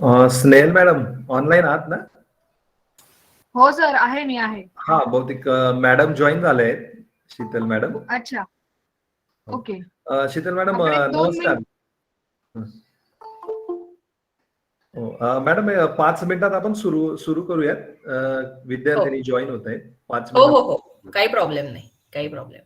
Snehal madam online आहात ना? हो सर, आहे मी आहे. हा, बहुतेक मॅडम जॉईन झाले आहेत, शीतल मॅडम. अच्छा, ओके. शीतल मॅडम आपण एक 2 नमस्कार. मिनिट. मॅडम 5 मिनिटात आपण सुरू सुरू करूयात. हो विद्यार्थिनी जॉईन होत आहेत. 5 हो हो मिनिटात. हो, काही प्रॉब्लेम नाही, काही प्रॉब्लेम.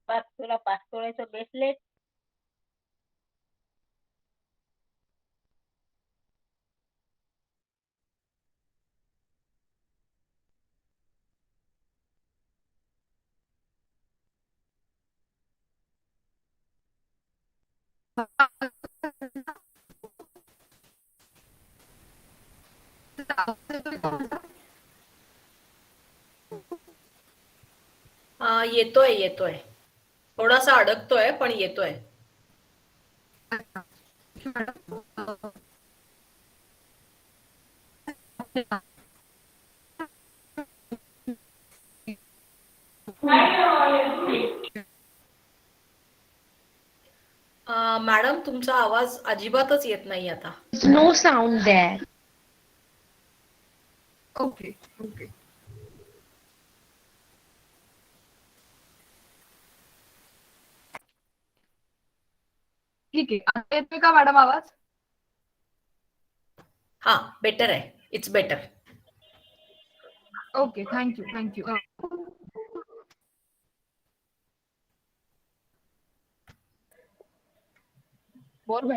तुला 5 तोळ्याचं ब्रेसलेट. येतोय येतोय, थोडासा अडकतोय पण येतोय. मॅडम तुमचा आवाज अजिबातच येत नाही आता. No sound there. Okay okay. ठीक आहे. आता येतोय का मॅडम आवाज? हा, बेटर आहे, it's better. Okay, thank you thank you.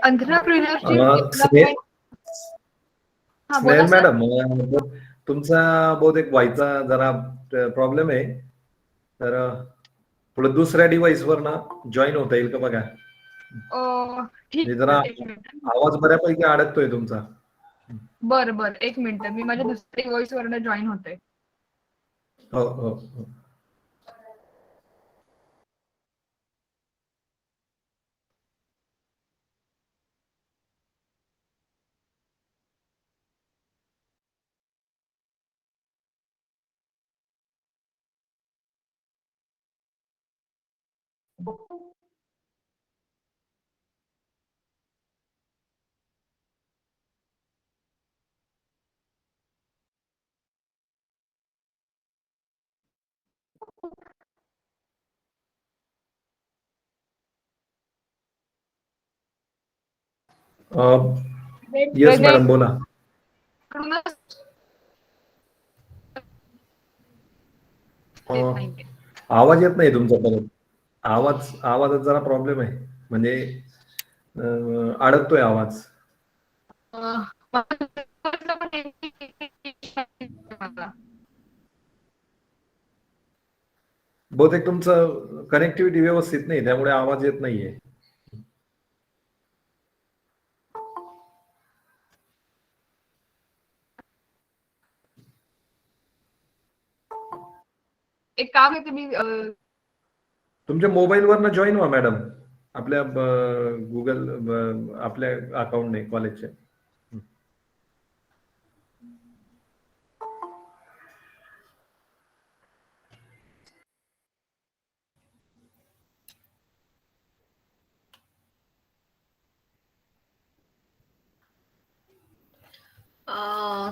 Entrepreneurship Snehal हा बोला सर. मॅडम, तुमचा बहुतेक व्हायचा जरा प्रॉब्लेम आहे. तर पुढे दुसऱ्या डिव्हाइस वर ना जॉईन होता येईल का बघा. ठीक जरा आहे, 1 मिनिट. आवाज बऱ्यापैकी अडकतोय तुमचा. बरं बरं, 1 मिनिट. मी माझ्या दुसऱ्या व्हॉइस वरनं जॉईन होते. हो हो हो. येस मॅडम बोला. कडूनच अ, येत नाहीये. आवाज येत नाही तुमचा परत. आवाजात जरा प्रॉब्लेम आहे. म्हणजे अडकतोय आवाज. मला. बहुतेक तुमचं कनेक्टिव्हिटी व्यवस्थित नाही, त्यामुळे आवाज येत नाहीये. एक काम आहे तुम्ही तुमच्या मोबाईलवरनं जॉईन व्हा मॅडम. आपल्या गुगल आपल्या अकाउंटने कॉलेजच्या.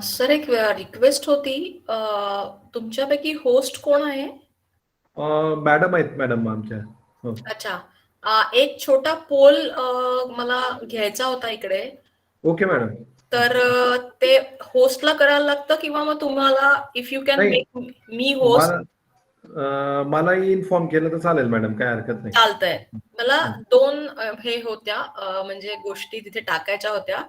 सर एक रिक्वेस्ट होती. तुमच्यापैकी होस्ट कोण आहे? मॅडम आहेत मॅडम आमच्या. हो. अच्छा. एक छोटा पोल मला घ्यायचा होता इकडे. Okay madam. तर ते होस्टला करायला लागतं किंवा मग तुम्हाला इफ यू कॅन नाही. मेक मी होस्ट मलाही इन्फॉर्म केलं तर चालेल मॅडम, काय हरकत नाही. चालतंय. मला 2 हे होत्या म्हणजे गोष्टी तिथे टाकायच्या होत्या.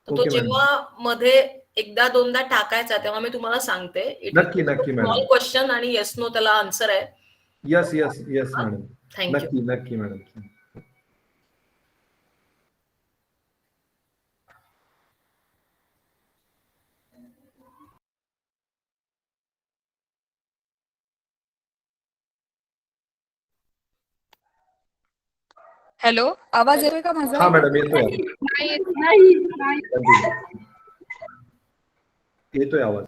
तर तो ओके मॅडम. जेव्हा मध्ये एकदा दोनदा टाकायचा तेव्हा मी तुम्हाला सांगते. इट नक्की नक्की स्मॉल मॅडम. क्वेश्चन आणि येस नो त्याला आन्सर आहे. Yes yes yes madam. Thank you. नक्की नक्की मॅडम. हॅलो, आवाज येतोय का माझा? हा मॅडम येतोय. नाही. येतोय आवाज.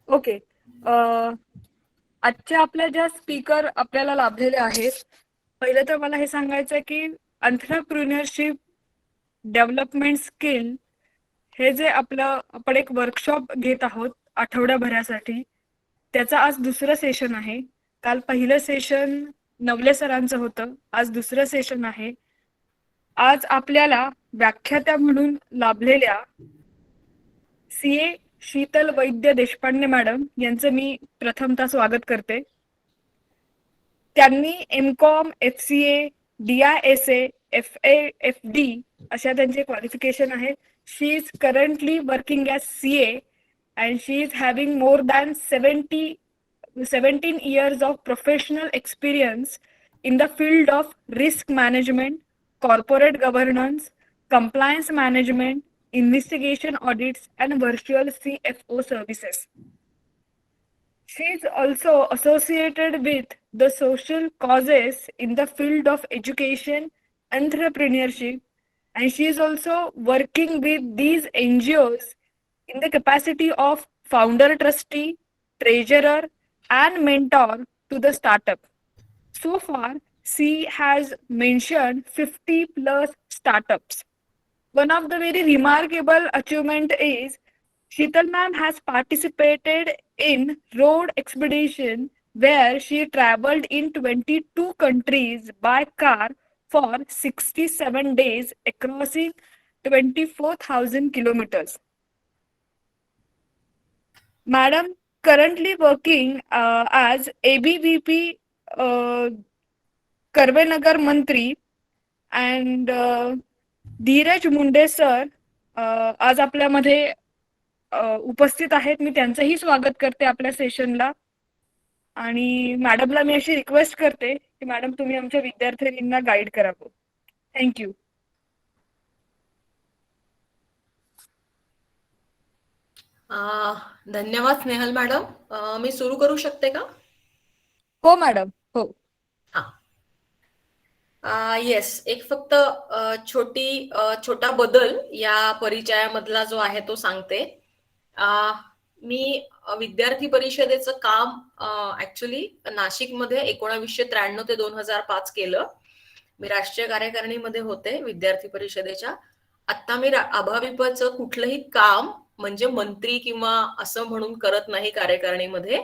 ओके. आजच्या आपल्या ज्या स्पीकर आपल्याला लाभलेले आहेत, पहिलं तर मला हे सांगायचं आहे की एंटरप्रेन्योरशिप डेव्हलपमेंट स्किल हे जे आपण एक वर्कशॉप घेत आहोत आठवड्याभरासाठी, त्याचं आज दुसरं सेशन आहे. काल पहिलं सेशन नवले सरांचं होतं, आज दुसरं सेशन आहे. आज आपल्याला व्याख्यात्या म्हणून लाभलेल्या CA शीतल वैद्य देशपांडे मॅडम यांचं मी प्रथमतः स्वागत करते. त्यांनी MCOM, FCA, DISA, FD अशा त्यांचे क्वालिफिकेशन आहे. She is currently working as CA and she is having more than 17 years of professional experience in the field of risk management, corporate governance, compliance management, investigation audits, and virtual CFO services. She is also associated with the social causes in the field of education, entrepreneurship, and she is also working with these NGOs in the capacity of founder trustee, treasurer, and mentor to the startup. So far, she has mentioned 50 plus startups. One of the very remarkable achievement is Sheetal ma'am has participated in road expedition where she traveled in 22 countries by car for 67 days across 24,000 kilometers. Madam currently working as ABVP Karvenagar Mantri and Dheeraj Munde sir आज आपल्यामध्ये उपस्थित आहेत. मी त्यांचंही स्वागत करते आपल्या सेशनला. आणि मॅडमला मी अशी रिक्वेस्ट करते की मॅडम तुम्ही आमच्या विद्यार्थिनींना गाईड करावं. थँक्यू. धन्यवाद स्नेहल मॅडम. मी सुरू करू शकते का? हो मॅडम, हो. येस, एक फक्त छोटा बदल या परिचयामधला जो आहे तो सांगते. मी विद्यार्थी परिषदेचं काम ऍक्च्युली नाशिकमध्ये 1993 ते 2005 केलं. मी राष्ट्रीय कार्यकारिणीमध्ये होते विद्यार्थी परिषदेच्या. आता मी अभाविपचं कुठलंही काम म्हणजे मंत्री किंवा असं म्हणून करत नाही कार्यकारिणीमध्ये,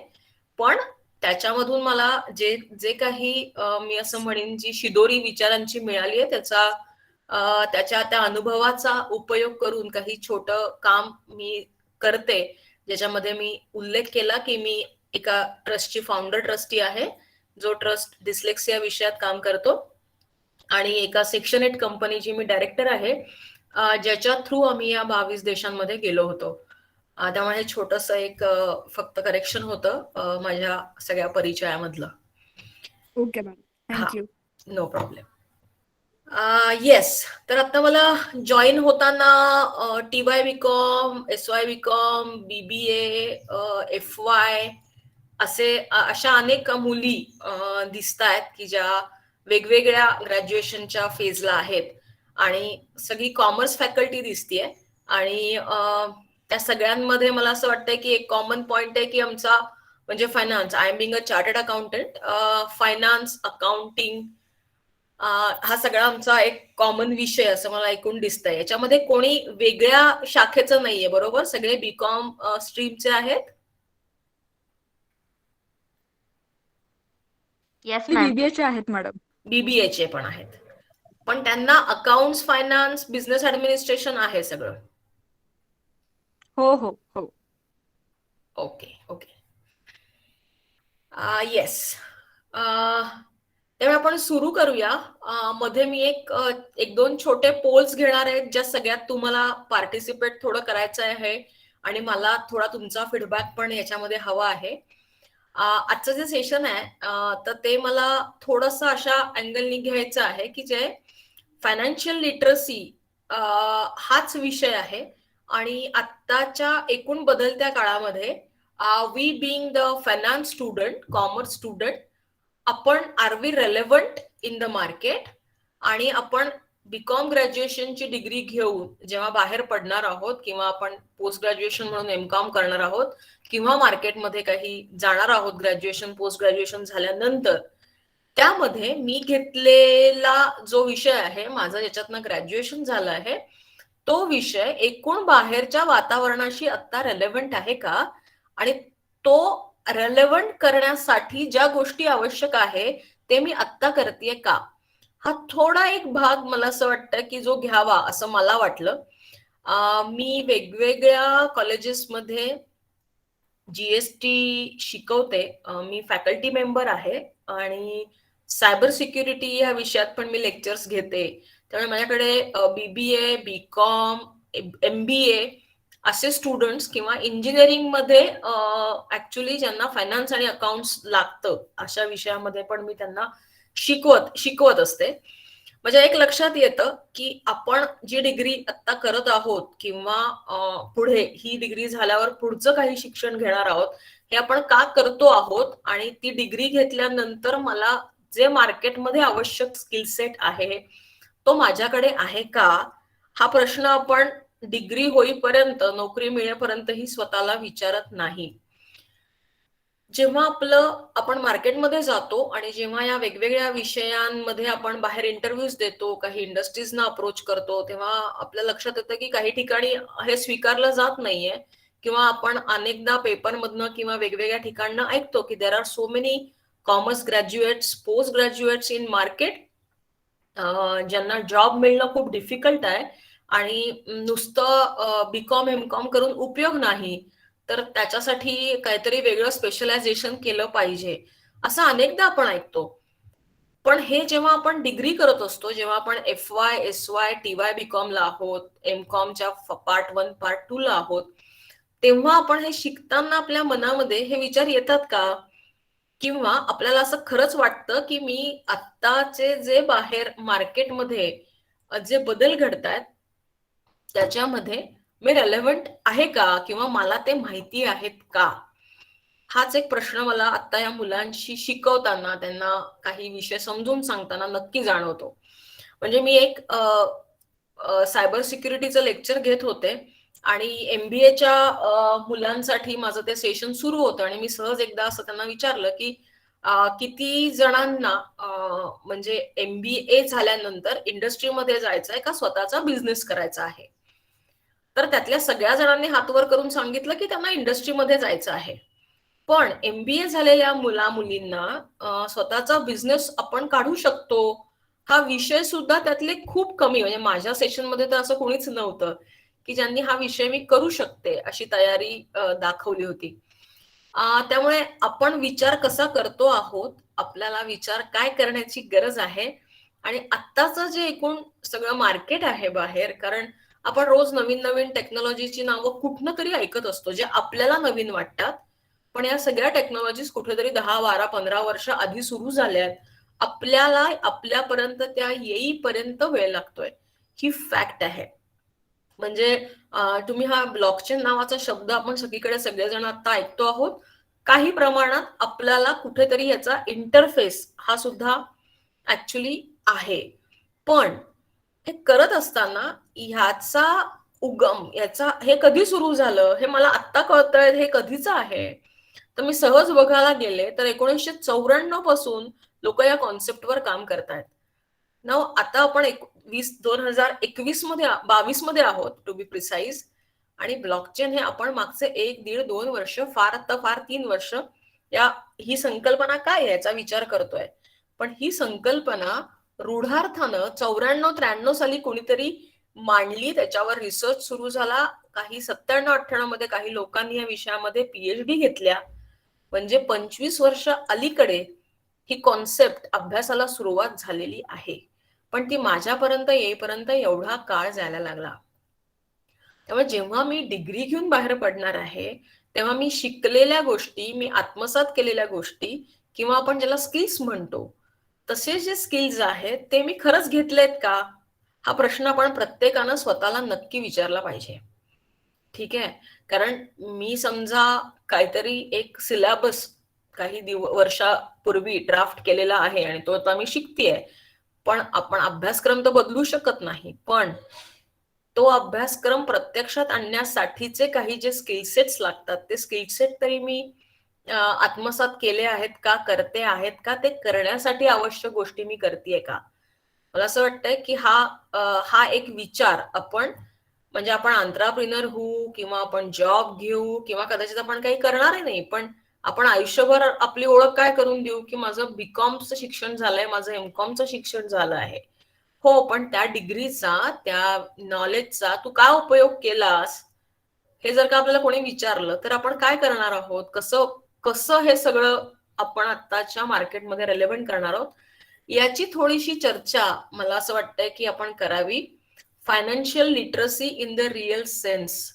पण त्याच्यामधून मला जे जे काही मी असं म्हणेन जी शिदोरी विचारांची मिळाली आहे त्याच्या त्या अनुभवाचा उपयोग करून काही छोटं काम मी करते, ज्याच्यामध्ये मी उल्लेख केला की मी एका ट्रस्टची फाउंडर ट्रस्टी आहे, जो ट्रस्ट डिस्लेक्सिया विषयात काम करतो, आणि एका सेक्शन 8 कंपनीची मी डायरेक्टर आहे, ज्याच्या थ्रू आम्ही या 22 देशांमध्ये गेलो होतो. त्यामुळे छोटस एक फक्त करेक्शन होतं माझ्या सगळ्या परिचयामधलं. Okay ma'am, thank you. No problem. Yes, तर आता मला जॉईन होताना TY BCom, SY BCom, BBA, FY अशा अनेक मुली दिसत आहेत की ज्या वेगवेगळ्या ग्रॅज्युएशनच्या फेजला आहेत, आणि सगळी कॉमर्स फॅकल्टी दिसतीये. आणि त्या सगळ्यांमध्ये मला असं वाटतंय की एक कॉमन पॉइंट आहे की आमचा म्हणजे finance, I am being a chartered accountant, finance, accounting हा सगळा आमचा एक कॉमन विषय असं मला ऐकून दिसतंय. याच्यामध्ये कोणी वेगळ्या शाखेचं नाहीये, बरोबर? सगळे बीकॉम स्ट्रीमचे आहेत. Yes ma'am. बीबीएचे आहेत मॅडम. बीबीएचे पण आहेत, पण त्यांना अकाउंट्स, फायनान्स, बिझनेस ऍडमिनिस्ट्रेशन आहे सगळं. हो हो हो. Okay okay. येस, त्यामुळे आपण सुरू करूया. मध्ये मी एक दोन छोटे पोल्स घेणार आहेत, ज्या सगळ्यात तुम्हाला पार्टिसिपेट थोडं करायचं आहे, आणि मला थोडा तुमचा फीडबॅक पण याच्यामध्ये हवा आहे. आजचं जे सेशन आहे तर ते मला थोडस अशा अँगलनी घ्यायचं आहे की जे फायनान्शियल लिटरसी हाच विषय आहे, आणि आत्ताच्या एकूण बदलत्या काळामध्ये we being the finance student, commerce student, आपण are we relevant in the market, आणि आपण बीकॉम ग्रॅज्युएशनची डिग्री घेऊन जेव्हा बाहेर पडणार आहोत, किंवा आपण पोस्ट ग्रॅज्युएशन म्हणून एमकॉम करणार आहोत, किंवा मार्केटमध्ये काही जाणार आहोत ग्रॅज्युएशन पोस्ट ग्रॅज्युएशन झाल्यानंतर, त्यामध्ये मी घेतलेला जो विषय आहे माझा, ज्याच्यातनं ग्रॅज्युएशन झालं आहे, तो विषय एकूण बाहेरच्या वातावरणाशी आता रेलेव्हंट आहे का, आणि तो रेलेव्हंट करण्यासाठी ज्या गोष्टी आवश्यक आहे ते मी आत्ता करतेय का, हा थोडा एक भाग मला असं वाटतं की जो घ्यावा असं मला वाटलं. मी वेगवेगळ्या कॉलेजेसमध्ये जीएसटी शिकवते, मी फॅकल्टी मेंबर आहे, आणि सायबर सिक्युरिटी या विषयात पण मी लेक्चर्स घेते. त्यामुळे माझ्याकडे बीबीए, बीकॉम, MBA असे स्टुडंट्स, किंवा इंजिनिअरिंग मध्ये ऍक्च्युली ज्यांना फायनान्स आणि अकाउंट्स लागतं अशा विषयामध्ये पण मी त्यांना शिकवत असते. म्हणजे एक लक्षात येतं की आपण जी डिग्री आता करत आहोत, किंवा पुढे ही डिग्री झाल्यावर पुढचं काही शिक्षण घेणार आहोत, हे आपण का करतो आहोत, आणि ती डिग्री घेतल्यानंतर मला जे मार्केटमध्ये आवश्यक स्किल सेट आहे तो माझ्याकडे आहे का, हा प्रश्न आपण डिग्री होईपर्यंत, नोकरी मिळेपर्यंतही स्वतःला विचारत नाही. जेव्हा आपण मार्केटमध्ये जातो, आणि जेव्हा या वेगवेगळ्या विषयांमध्ये आपण बाहेर इंटरव्ह्यूज देतो, काही इंडस्ट्रीजना अप्रोच करतो, तेव्हा आपल्या लक्षात येतं की काही ठिकाणी हे स्वीकारलं जात नाहीये, किंवा आपण अनेकदा पेपरमधनं किंवा वेगवेगळ्या ठिकाणनं ऐकतो की there are so many commerce graduates, post graduates in market, ज्यांना जॉब मिळणं खूप डिफिकल्ट आहे, आणि नुसतं बीकॉम एमकॉम करून उपयोग नाही, तर त्याच्यासाठी काहीतरी वेगळं स्पेशलायझेशन केलं पाहिजे, असं अनेकदा आपण ऐकतो. पण हे जेव्हा आपण डिग्री करत असतो, जेव्हा आपण FY, SY, TY BCom ला आहोत, एमकॉमच्या पार्ट 1, पार्ट 2 ला आहोत, तेव्हा आपण हे शिकताना आपल्या मनामध्ये हे विचार येतात का, किंवा आपल्याला असं खरंच वाटतं की मी आत्ताचे जे बाहेर मार्केटमध्ये जे बदल घडतायत त्याच्यामध्ये मी रेलेव्हंट आहे का किंवा मला ते माहिती आहेत का, हाच एक प्रश्न मला आता या मुलांशी शिकवताना, त्यांना काही विषय समजून सांगताना नक्की जाणवतो. म्हणजे मी एक सायबर सिक्युरिटीचं लेक्चर घेत होते आणि MBAच्या मुलांसाठी माझं ते सेशन सुरू होतं आणि मी सहज एकदा असं त्यांना विचारलं की किती जणांना म्हणजे MBA झाल्यानंतर इंडस्ट्रीमध्ये जायचं आहे का स्वतःचा बिझनेस करायचा आहे. तर त्यातल्या सगळ्या जणांनी हात वर करून सांगितलं की त्यांना इंडस्ट्रीमध्ये जायचं आहे. पण MBA झालेल्या मुलींना स्वतःचा बिझनेस आपण काढू शकतो हा विषय सुद्धा त्यातले खूप कमी, म्हणजे माझ्या सेशनमध्ये तर असं कोणीच नव्हतं की ज्यांनी हा विषय मी करू शकते अशी तयारी दाखवली होती. त्यामुळे आपण विचार कसा करतो आहोत, आपल्याला विचार काय करण्याची गरज आहे, आणि आत्ताचं जे एकूण सगळं मार्केट आहे बाहेर, कारण आपण रोज नवीन नवीन टेक्नॉलॉजीची नावं कुठनं तरी ऐकत असतो जे आपल्याला नवीन वाटतात, पण या सगळ्या टेक्नॉलॉजीज कुठेतरी 10, 12, 15 वर्ष आधी सुरू झाल्यात. आपल्याला आपल्यापर्यंत त्या येईपर्यंत वेळ लागतोय, ही फॅक्ट आहे. म्हणजे तुम्ही हा ब्लॉकचेन नावाचा शब्द आपण सगळीकडे सगळेजण आता ऐकतो आहोत. काही प्रमाणात आपल्याला कुठेतरी याचा इंटरफेस हा सुद्धा ऍक्च्युली आहे. पण हे करत असताना ह्याचा उगम, याचा हे कधी सुरू झालं हे मला आत्ता कळतंय, हे कधीच आहे. तर मी सहज बघायला गेले तर 1994 पासून लोक या कॉन्सेप्टवर काम करतायत. नाव आता आपण 2021 मध्ये 22 मध्ये आहोत टू बी प्रिसाइज, आणि ब्लॉकचेन हे आपण मागचे 1, 1.5, 2 वर्ष, फार 3 वर्ष ही संकल्पना काय आहे याचा विचार करतोय. पण ही संकल्पना रूढार्थानं 94-93 साली कोणीतरी मांडली, त्याच्यावर रिसर्च सुरू झाला. काही 97-98 मध्ये काही लोकांनी या विषयामध्ये PhD घेतल्या. म्हणजे 25 वर्ष अलीकडे ही कॉन्सेप्ट अभ्यासाला सुरुवात झालेली आहे. पण ती माझ्यापर्यंत येईपर्यंत एवढा काळ जायला लागला. त्यामुळे जेव्हा मी डिग्री घेऊन बाहेर पडणार आहे तेव्हा मी शिकलेल्या गोष्टी, मी आत्मसात केलेल्या गोष्टी, किंवा आपण ज्याला स्किल्स म्हणतो, तसे जे स्किल्स आहेत ते मी खरंच घेतलेत का, हा प्रश्न आपण प्रत्येकानं स्वतःला नक्की विचारला पाहिजे. ठीक आहे. कारण मी समजा काहीतरी एक सिलेबस काही वर्षापूर्वी ड्राफ्ट केलेला आहे आणि तो आता मी शिकतेय, पण आपण अभ्यासक्रम तर बदलू शकत नाही. पण तो अभ्यासक्रम प्रत्यक्षात आणण्यासाठीचे काही जे स्किलसेट्स लागतात ते स्किलसेट तरी मी आत्मसात केले आहेत का, करते आहेत का, ते करण्यासाठी आवश्यक गोष्टी मी करतेय का. मला असं वाटतंय की हा एक विचार आपण, म्हणजे आपण एंटरप्रेन्योर होऊ किंवा आपण जॉब घेऊ किंवा कदाचित आपण काही करणार नाही, पण आपण आयुष्यभर आपली ओळख काय करून देऊ की माझं BComचं शिक्षण झालंय, माझं MComचं शिक्षण झालं आहे. हो, पण त्या डिग्रीचा, त्या नॉलेजचा तू काय उपयोग केलास हे जर का आपल्याला कोणी विचारलं तर आपण काय करणार आहोत, कसं हे सगळं आपण आत्ताच्या मार्केटमध्ये रेलेव्हंट करणार आहोत, याची थोडीशी चर्चा मला असं वाटतंय की आपण करावी. Financial literacy in the real sense.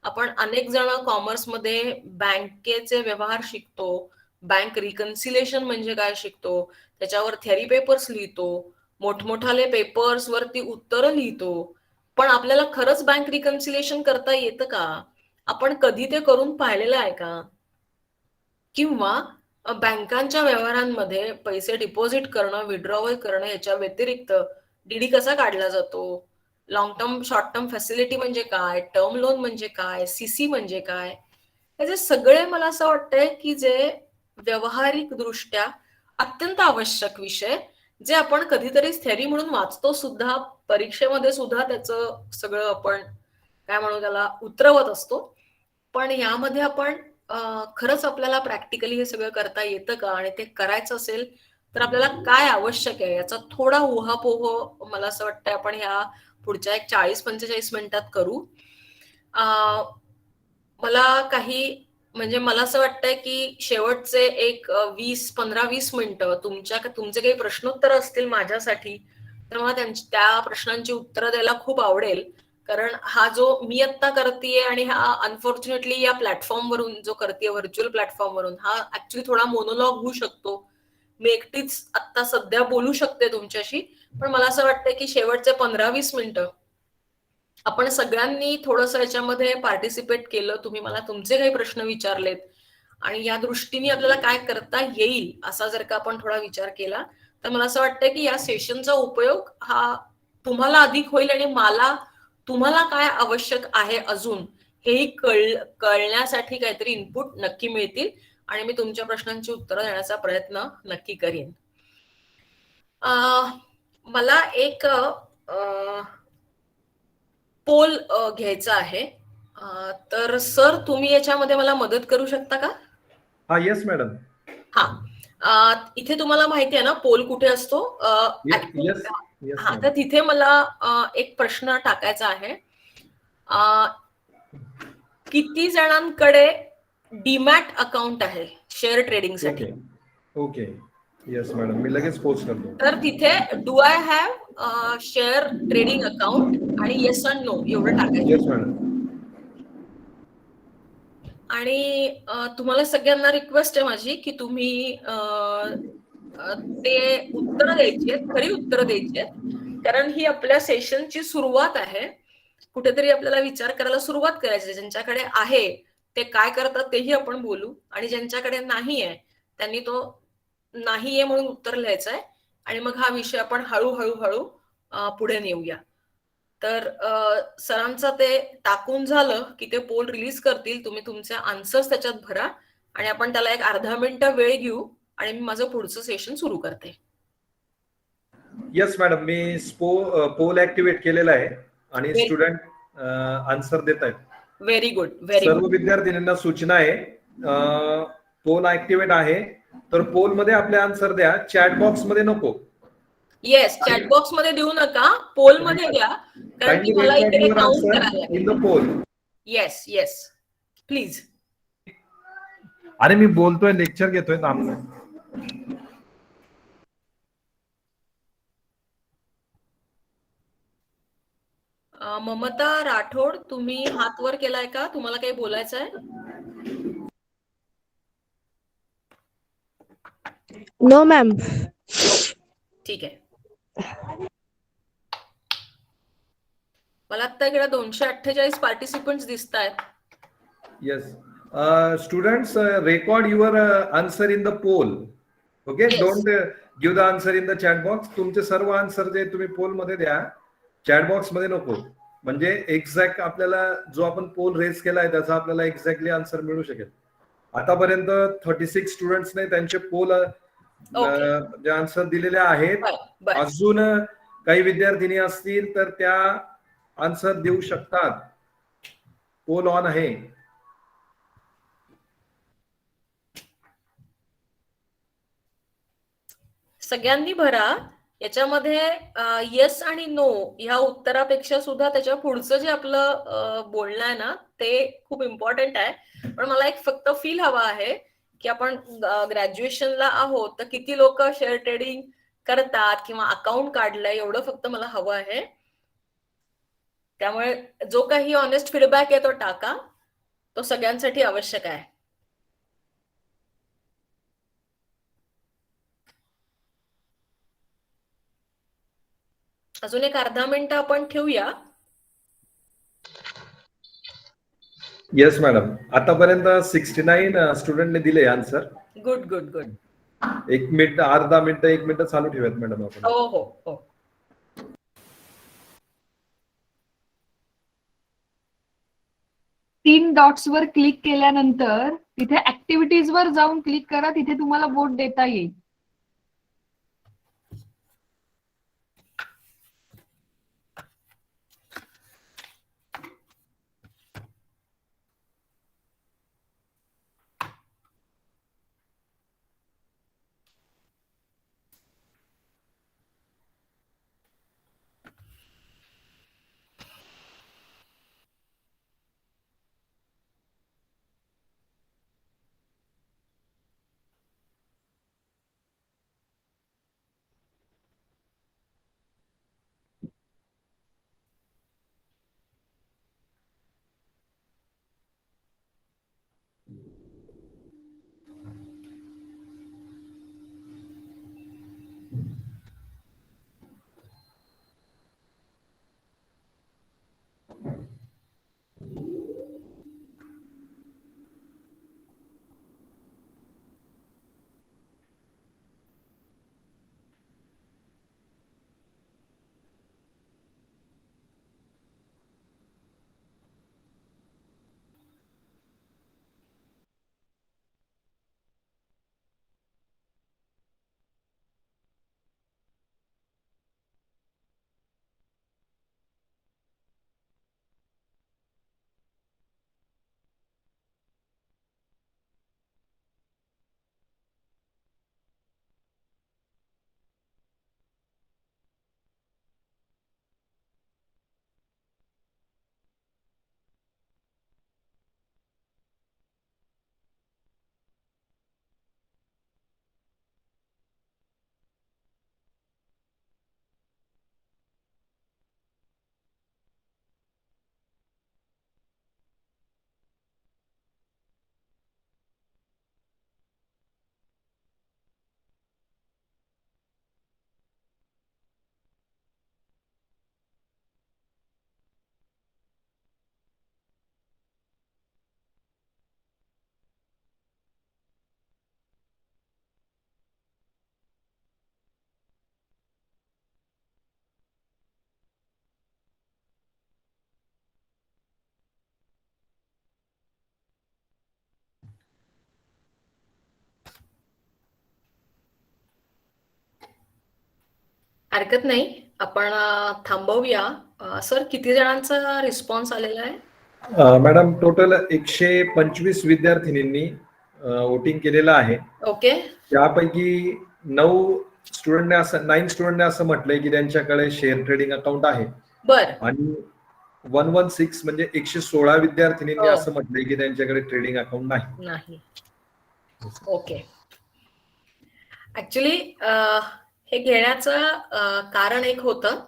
आपण अनेक जण कॉमर्समध्ये बँकेचे व्यवहार शिकतो, बँक रिकन्सिलेशन म्हणजे काय शिकतो, त्याच्यावर थेअरी पेपर्स लिहितो, मोठमोठाले पेपर्स वरती उत्तरं लिहितो, पण आपल्याला खरंच बँक रिकन्सिलेशन करता येतं का, आपण कधी ते करून पाहिलेलं आहे का. किंवा बँकांच्या व्यवहारांमध्ये पैसे डिपॉझिट करणं, विड्रॉवल करणं याच्या व्यतिरिक्त DD कसा काढला जातो, long term short term facility म्हणजे काय, टर्म लोन म्हणजे काय, CC म्हणजे काय, याचे सगळे मला असं वाटतंय की जे व्यावहारिक दृष्ट्या अत्यंत आवश्यक विषय, जे आपण कधीतरी थेअरी म्हणून वाचतो सुद्धा, परीक्षेमध्ये सुद्धा त्याचं सगळं आपण काय म्हणू त्याला उतरवत असतो, पण यामध्ये आपण खरंच आपल्याला प्रॅक्टिकली हे सगळं करता येतं का, आणि ते करायचं असेल तर आपल्याला काय आवश्यक आहे याचा थोडा उहापोह मला असं वाटतं आपण ह्या पुढच्या एक 40-45 मिनिटात करू. मला म्हणजे मला असं वाटतंय की शेवटचे एक 15-20 मिनिटं तुमचे काही प्रश्नोत्तर असतील माझ्यासाठी, तर मला त्या प्रश्नांची उत्तरं द्यायला खूप आवडेल. कारण हा जो मी आत्ता करतेय आणि हा अनफॉर्च्युनेटली या प्लॅटफॉर्मवरून जो करतेय, व्हर्च्युअल प्लॅटफॉर्मवरून, हा ऍक्च्युली थोडा मोनोलॉग होऊ शकतो. मी एकटीच आत्ता सध्या बोलू शकते तुमच्याशी, पण मला असं वाटतंय की शेवटचे 15-20 मिनिटं आपण सगळ्यांनी थोडंसं याच्यामध्ये पार्टिसिपेट केलं. तुम्ही मला तुमचे काही प्रश्न विचारलेत आणि या दृष्टीने आपल्याला काय करता येईल असा जर का आपण थोडा विचार केला, तर मला असं वाटतं की या सेशनचा उपयोग हा तुम्हाला अधिक होईल आणि मला तुम्हाला काय आवश्यक आहे अजून हेही कळण्यासाठी काहीतरी इनपुट नक्की मिळतील आणि मी तुमच्या प्रश्नांची उत्तरं देण्याचा प्रयत्न नक्की करीन. मला एक पोल घ्यायचा आहे. तर सर तुम्ही याच्यामध्ये मला मदत करू शकता का? हा, येस मॅडम. हा, इथे तुम्हाला माहिती आहे ना पोल कुठे असतो? येस येस हा, तर तिथे मला एक प्रश्न टाकायचा आहे. किती जणांकडे डीमॅट अकाउंट आहे शेअर ट्रेडिंग साठी? ओके येस मॅडम, मी लगेच पोस्ट करतो. तर तिथे do I have share trading account आणि येस अँड नो एवढं टाकायचं. Yes madam. आणि तुम्हाला सगळ्यांना रिक्वेस्ट आहे माझी की तुम्ही ते उत्तर द्यायची आहेत, खरी उत्तर द्यायची आहेत, कारण ही आपल्या सेशनची सुरुवात आहे. कुठेतरी आपल्याला विचार करायला सुरुवात करायची. ज्यांच्याकडे आहे ते काय करतात तेही आपण बोलू आणि ज्यांच्याकडे नाही आहे त्यांनी तो नाहीये म्हणून उत्तर लिहायचं आहे आणि मग हा विषय आपण हळूहळू पुढे नेऊया. तर सरांचं ते टाकून झालं की ते पोल रिलीज करतील. तुम्ही तुमचे आन्सर्स त्याच्यात भरा आणि आपण त्याला एक अर्धा मिनिटं वेळ घेऊ आणि मी माझं पुढचं सेशन सुरू करते. येस मॅडम, मी पोल ऍक्टिव्हेट केलेला आहे आणि स्टुडंट आन्सर देत आहेत. व्हेरी गुड, व्हेरी सर्व गुड. विद्यार्थ्यांना सूचना आहे, पोल ऍक्टिव्हेट आहे तर पोल मध्ये आपले आन्सर द्या, चॅट बॉक्स मध्ये नको. येस, चॅट बॉक्स मध्ये देऊ नका, पोल मध्ये द्या, कारण की मला इकडे काउंट करायला in the poll. Yes yes please. अरे मी बोलतोय, लेक्चर घेतोय थांबलोय. ममता राठोड, तुम्ही हात वर केलाय का? तुम्हाला काही बोलायचं आहे? No ma'am. ठीक आहे. मला आता इकडे 248 पार्टिसिपंट्स दिसत आहेत. Yes students, record your answer in the poll. Okay, don't give the answer in the chat box. तुमचे सर्व आन्सर जे तुम्ही पोल मध्ये द्या, चॅट बॉक्स मध्ये नको. म्हणजे एक्झॅक्ट आपल्याला जो आपण पोल रेज केलाय त्याचा आपल्याला एक्झॅक्टली आन्सर मिळू शकेल. आतापर्यंत 36 स्टुडंट्सने त्यांचे पोल जे आन्सर दिलेले आहेत. अजून काही विद्यार्थिनी असतील तर त्या आन्सर देऊ शकतात. पोल ऑन आहे. सगळ्यांनी भरा. याच्यामध्ये येस आणि नो ह्या उत्तरापेक्षा सुद्धा त्याच्या पुढचं जे आपलं बोलणं आहे ना ते खूप इम्पॉर्टंट आहे. पण मला एक फक्त फील हवा आहे की आपण ग्रॅज्युएशनला आहोत तर किती लोक शेअर ट्रेडिंग करतात किंवा अकाउंट काढलंय एवढं फक्त मला हवं आहे. त्यामुळे जो काही ऑनेस्ट फीडबॅक आहे तो टाका, तो सगळ्यांसाठी आवश्यक आहे. अजून एक अर्धा मिनिट आपण ठेवूया. येस मॅडम, आतापर्यंत 69 स्टुडंटने दिले answer. Good good good. 1 minute, अर्धा मिनिट, 1 मिनिट चालू ठेवूयात मॅडम आपण. हो हो हो. 3 डॉट्स वर क्लिक केल्यानंतर तिथे ऍक्टिव्हिटीज वर जाऊन क्लिक करा. तिथे तुम्हाला बोट देता येईल. हरकत नाही, आपण थांबवूया. सर, किती जणांचा रिस्पॉन्स आलेला आहे? मॅडम टोटल 125 विद्यार्थिनींनी वोटिंग केलेलं आहे. ओके. त्यापैकी 9 स्टुडंटने असं म्हटलंय की त्यांच्याकडे शेअर ट्रेडिंग अकाउंट आहे. बर. आणि 116 म्हणजे 116 विद्यार्थिनींनी हो. असं म्हटलंय की त्यांच्याकडे ट्रेडिंग अकाउंट नाही. नाही. ओके. ऍक्च्युली हे घेण्याचं कारण एक होतं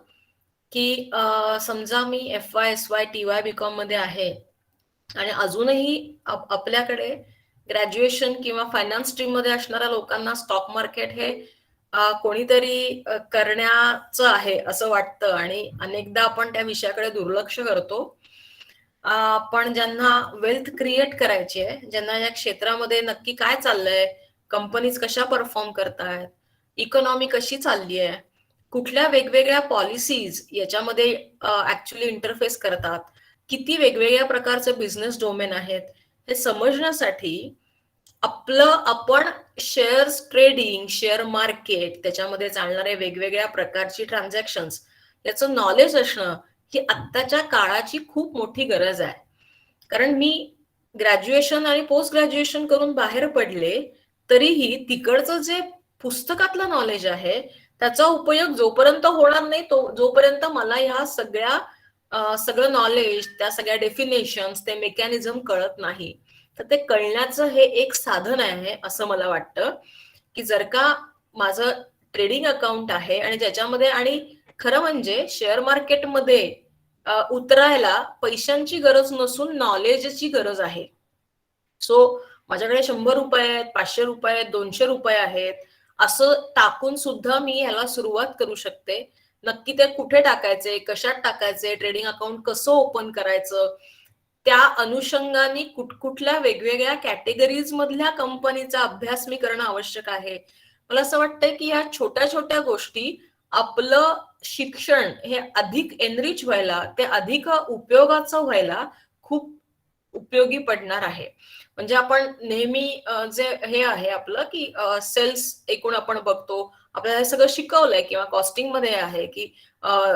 की समजा मी FY, SY, TY, BCom मध्ये आहे आणि अजूनही आपल्याकडे ग्रॅज्युएशन किंवा फायनान्स स्ट्रीम मध्ये असणाऱ्या लोकांना स्टॉक मार्केट हे कोणीतरी करण्याचं आहे असं वाटतं आणि अनेकदा आपण त्या विषयाकडे दुर्लक्ष करतो. पण ज्यांना वेल्थ क्रिएट करायची आहे, ज्यांना या क्षेत्रामध्ये नक्की काय चाललंय, कंपनीज कशा परफॉर्म करतायत, इकॉनॉमी कशी चालली आहे, कुठल्या वेगवेगळ्या पॉलिसीज याच्यामध्ये ऍक्च्युली इंटरफेस करतात, किती वेगवेगळ्या प्रकारचे बिझनेस डोमेन आहेत, हे समजण्यासाठी आपण शेअर्स ट्रेडिंग, शेअर मार्केट, त्याच्यामध्ये चालणारे वेगवेगळ्या प्रकारची ट्रान्झॅक्शन्स याचं नॉलेज असणं ही आत्ताच्या काळाची खूप मोठी गरज आहे. कारण मी ग्रॅज्युएशन आणि पोस्ट ग्रॅज्युएशन करून बाहेर पडले तरीही तिकडचं जे पुस्तकातलं नॉलेज आहे त्याचा उपयोग जोपर्यंत होणार नाही जोपर्यंत मला ह्या सगळं नॉलेज, त्या सगळ्या डेफिनेशन्स, ते मेकॅनिझम कळत नाही. तर ते कळण्याचं हे एक साधन आहे असं मला वाटतं की जर का माझं ट्रेडिंग अकाउंट आहे आणि ज्याच्यामध्ये, आणि खरं म्हणजे शेअर मार्केटमध्ये उतरायला पैशांची गरज नसून नॉलेजची गरज आहे. सो माझ्याकडे 100 रुपये आहेत, 500 रुपये आहेत, 200 रुपये आहेत, असं टाकून सुद्धा मी ह्याला सुरुवात करू शकते. नक्की ते कुठे टाकायचे, कशात टाकायचे, ट्रेडिंग अकाउंट कसं ओपन करायचं, त्या अनुषंगाने कुठकुठल्या वेगवेगळ्या कॅटेगरीज मधल्या कंपनीचा अभ्यास मी करणं आवश्यक आहे. मला असं वाटतंय की या छोट्या छोट्या गोष्टी आपलं शिक्षण हे अधिक एनरिच व्हायला, ते अधिक उपयोगाचं व्हायला खूप उपयोगी पडणार आहे. म्हणजे आपण नेहमी जे हे आहे आपलं की सेल्स एकूण आपण बघतो, आपल्याला हे सगळं शिकवलंय किंवा कॉस्टिंग मध्ये आहे की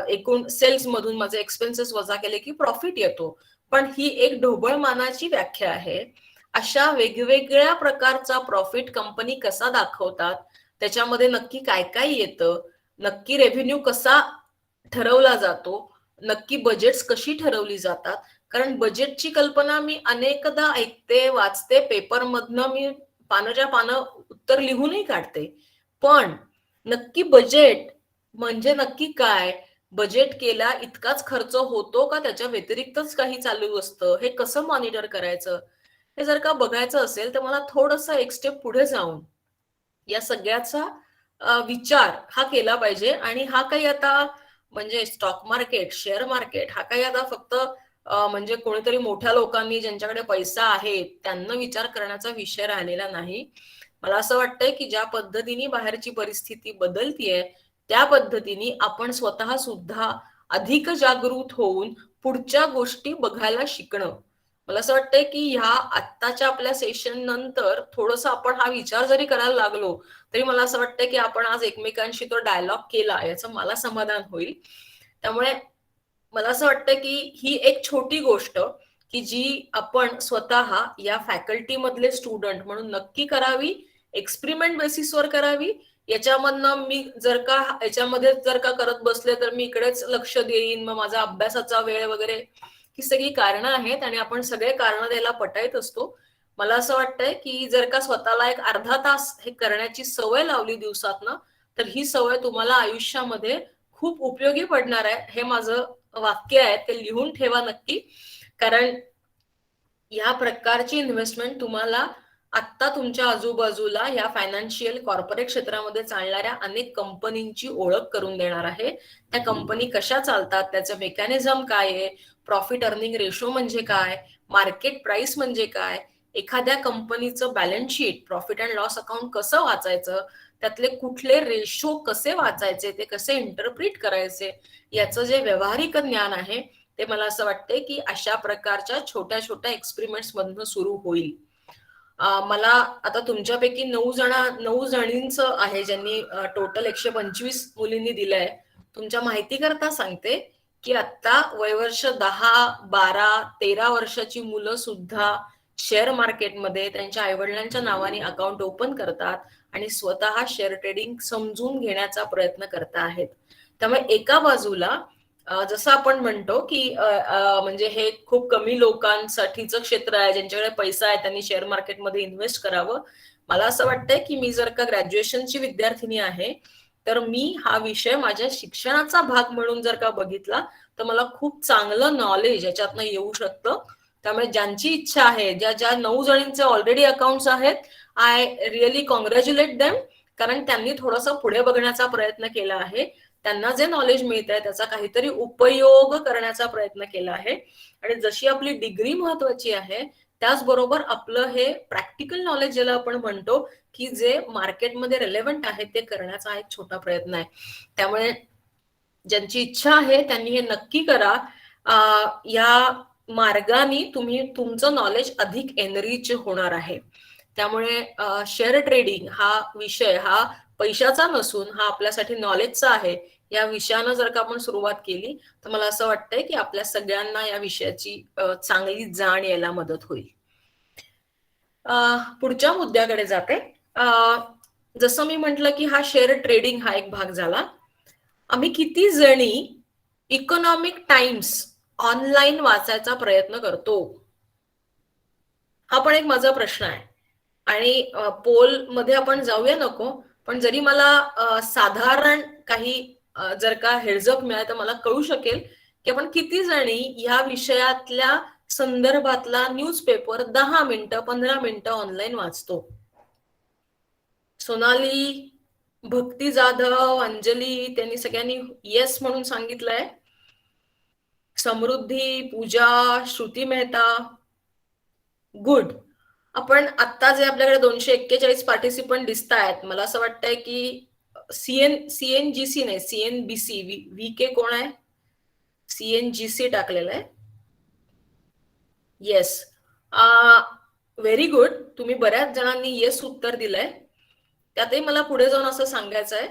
एकूण सेल्स मधून माझे एक्सपेन्सेस वजा केले की प्रॉफिट येतो. पण ही एक ढोबळमानाची व्याख्या आहे. अशा वेगवेगळ्या प्रकारचा प्रॉफिट कंपनी कसा दाखवतात, त्याच्यामध्ये नक्की काय काय येतं, नक्की रेव्हेन्यू कसा ठरवला जातो, नक्की बजेट्स कशी ठरवली जातात. कारण बजेटची कल्पना मी अनेकदा ऐकते, वाचते, पेपरमधनं मी पानाच्या पानं उत्तर लिहूनही काढते. पण नक्की बजेट म्हणजे नक्की काय, बजेट केला इतकाच खर्च होतो का त्याच्या व्यतिरिक्तच काही चालू असतं, हे कसं मॉनिटर करायचं, हे जर का बघायचं असेल तर मला थोडंसं एक स्टेप पुढे जाऊन या सगळ्याचा विचार हा केला पाहिजे. आणि हा काही आता म्हणजे स्टॉक मार्केट, शेअर मार्केट हा काही आता फक्त म्हणजे कोणीतरी मोठ्या लोकांनी ज्यांच्याकडे पैसा आहे त्यांना विचार करण्याचा विषय राहिलेला नाही. मला असं वाटतंय की ज्या पद्धतीने बाहेरची परिस्थिती बदलतीये त्या पद्धतीने आपण स्वतः सुद्धा अधिक जागृत होऊन पुढच्या गोष्टी बघायला शिकणं. मला असं वाटतंय की ह्या आत्ताच्या आपल्या सेशन नंतर थोडस आपण हा विचार जरी करायला लागलो तरी मला असं वाटतंय की आपण आज एकमेकांशी तो डायलॉग केला याचं मला समाधान होईल. त्यामुळे मला असं वाटतं की ही एक छोटी गोष्ट की जी आपण स्वतः या फॅकल्टी मधले स्टुडंट म्हणून नक्की करावी, एक्सपेरिमेंट बेसिसवर करावी. याच्यामधनं मी जर का याच्यामध्ये जर का करत बसले तर मी इकडेच लक्ष देईन, मग माझा अभ्यासाचा वेळ वगैरे, ही सगळी कारणं आहेत आणि आपण सगळे कारणं द्यायला पटायत असतो. मला असं वाटतंय की जर का स्वतःला एक अर्धा तास हे करण्याची सवय लावली दिवसातनं तर ही सवय तुम्हाला आयुष्यामध्ये खूप उपयोगी पडणार आहे. हे माझं वाक्य आहे, ते लिहून ठेवा नक्की. कारण या प्रकारची इन्व्हेस्टमेंट तुम्हाला आत्ता तुमच्या आजूबाजूला या फायनान्शियल कॉर्पोरेट क्षेत्रामध्ये चालणाऱ्या अनेक कंपनींची ओळख करून देणार आहे. त्या कंपनी कशा चालतात, त्याचं मेकॅनिझम काय आहे, प्रॉफिट अर्निंग रेशो म्हणजे काय, मार्केट प्राइस म्हणजे काय, एखाद्या कंपनीचं balance sheet, profit and loss account कसं वाचायचं, त्यातले कुठले रेशो कसे वाचायचे, ते कसे इंटरप्रिट करायचे, याचं जे व्यावहारिक ज्ञान आहे ते मला असं वाटतंय की अशा प्रकारच्या छोट्या छोट्या एक्सपेरिमेंट्स मधनं सुरू होईल. मला आता तुमच्यापैकी 9 जणींचं आहे ज्यांनी टोटल 125 मुलींनी दिलंय. तुमच्या माहिती करता सांगते की आता वयवर्ष 10, 12, 13 वर्षाची मुलं सुद्धा शेअर मार्केटमध्ये त्यांच्या आईवडिलांच्या नावाने अकाउंट ओपन करतात आणि स्वतः शेअर ट्रेडिंग समजून घेण्याचा प्रयत्न करत आहेत. त्यामुळे एका बाजूला जसं आपण म्हणतो की म्हणजे हे खूप कमी लोकांसाठीचं क्षेत्र आहे, ज्यांच्याकडे पैसा आहे त्यांनी शेअर मार्केटमध्ये इन्व्हेस्ट करावं. मला असं वाटतंय की मी जर का ग्रॅज्युएशनची विद्यार्थिनी आहे तर मी हा विषय माझ्या शिक्षणाचा भाग म्हणून जर का बघितला तर मला खूप चांगलं नॉलेज याच्यातनं येऊ शकतं. त्यामुळे ज्यांची इच्छा आहे, ज्या 9 जणींचे ऑलरेडी अकाउंट्स आहेत, आय रिअली कॉंग्रॅच्युलेट देम, कारण त्यांनी थोडंसं पुढे बघण्याचा प्रयत्न केला आहे. त्यांना जे नॉलेज मिळत आहे त्याचा काहीतरी उपयोग करण्याचा प्रयत्न केला आहे. आणि जशी आपली डिग्री महत्वाची आहे त्याचबरोबर आपलं हे प्रॅक्टिकल नॉलेज ज्याला आपण म्हणतो की जे मार्केटमध्ये रेलेव्हंट आहे ते करण्याचा एक छोटा प्रयत्न आहे. त्यामुळे ज्यांची इच्छा आहे त्यांनी हे नक्की करा. या मार्गाने तुम्ही तुमचं नॉलेज अधिक एनरिच होणार आहे. त्यामुळे शेअर ट्रेडिंग हा विषय हा पैशाचा नसून हा आपल्यासाठी नॉलेजचा आहे. या विषयानं जर का आपण सुरुवात केली तर मला असं वाटतंय की आपल्या सगळ्यांना या विषयाची चांगली जाण यायला मदत होईल. पुढच्या मुद्द्याकडे जाते. जसं मी म्हटलं की हा शेअर ट्रेडिंग हा एक भाग झाला. आम्ही किती जणी इकॉनॉमिक टाइम्स ऑनलाईन वाचायचा प्रयत्न करतो, हा पण एक माझा प्रश्न आहे. आणि पोल मध्ये आपण जाऊया नको, पण जरी मला साधारण काही जर का हेडजअप मिळालं तर मला कळू शकेल की आपण किती जणी या विषयातल्या संदर्भातला न्यूजपेपर 10 मिनिटं 15 मिनिटं ऑनलाईन वाचतो. सोनाली, भक्ती जाधव, अंजली, त्यांनी सगळ्यांनी येस म्हणून सांगितलंय. समृद्धी, पूजा, श्रुती मेहता, गुड. आपण आता जे आपल्याकडे 241 पार्टिसिपंट दिसत आहेत, मला असं वाटतंय की सीएनजीसी नाही, सीएनबीसी, VK कोण आहे? सीएनजीसी टाकलेलं आहे. Yes, very good. तुम्ही बऱ्याच जणांनी येस उत्तर दिलंय. त्यातही मला पुढे जाऊन असं सांगायचं आहे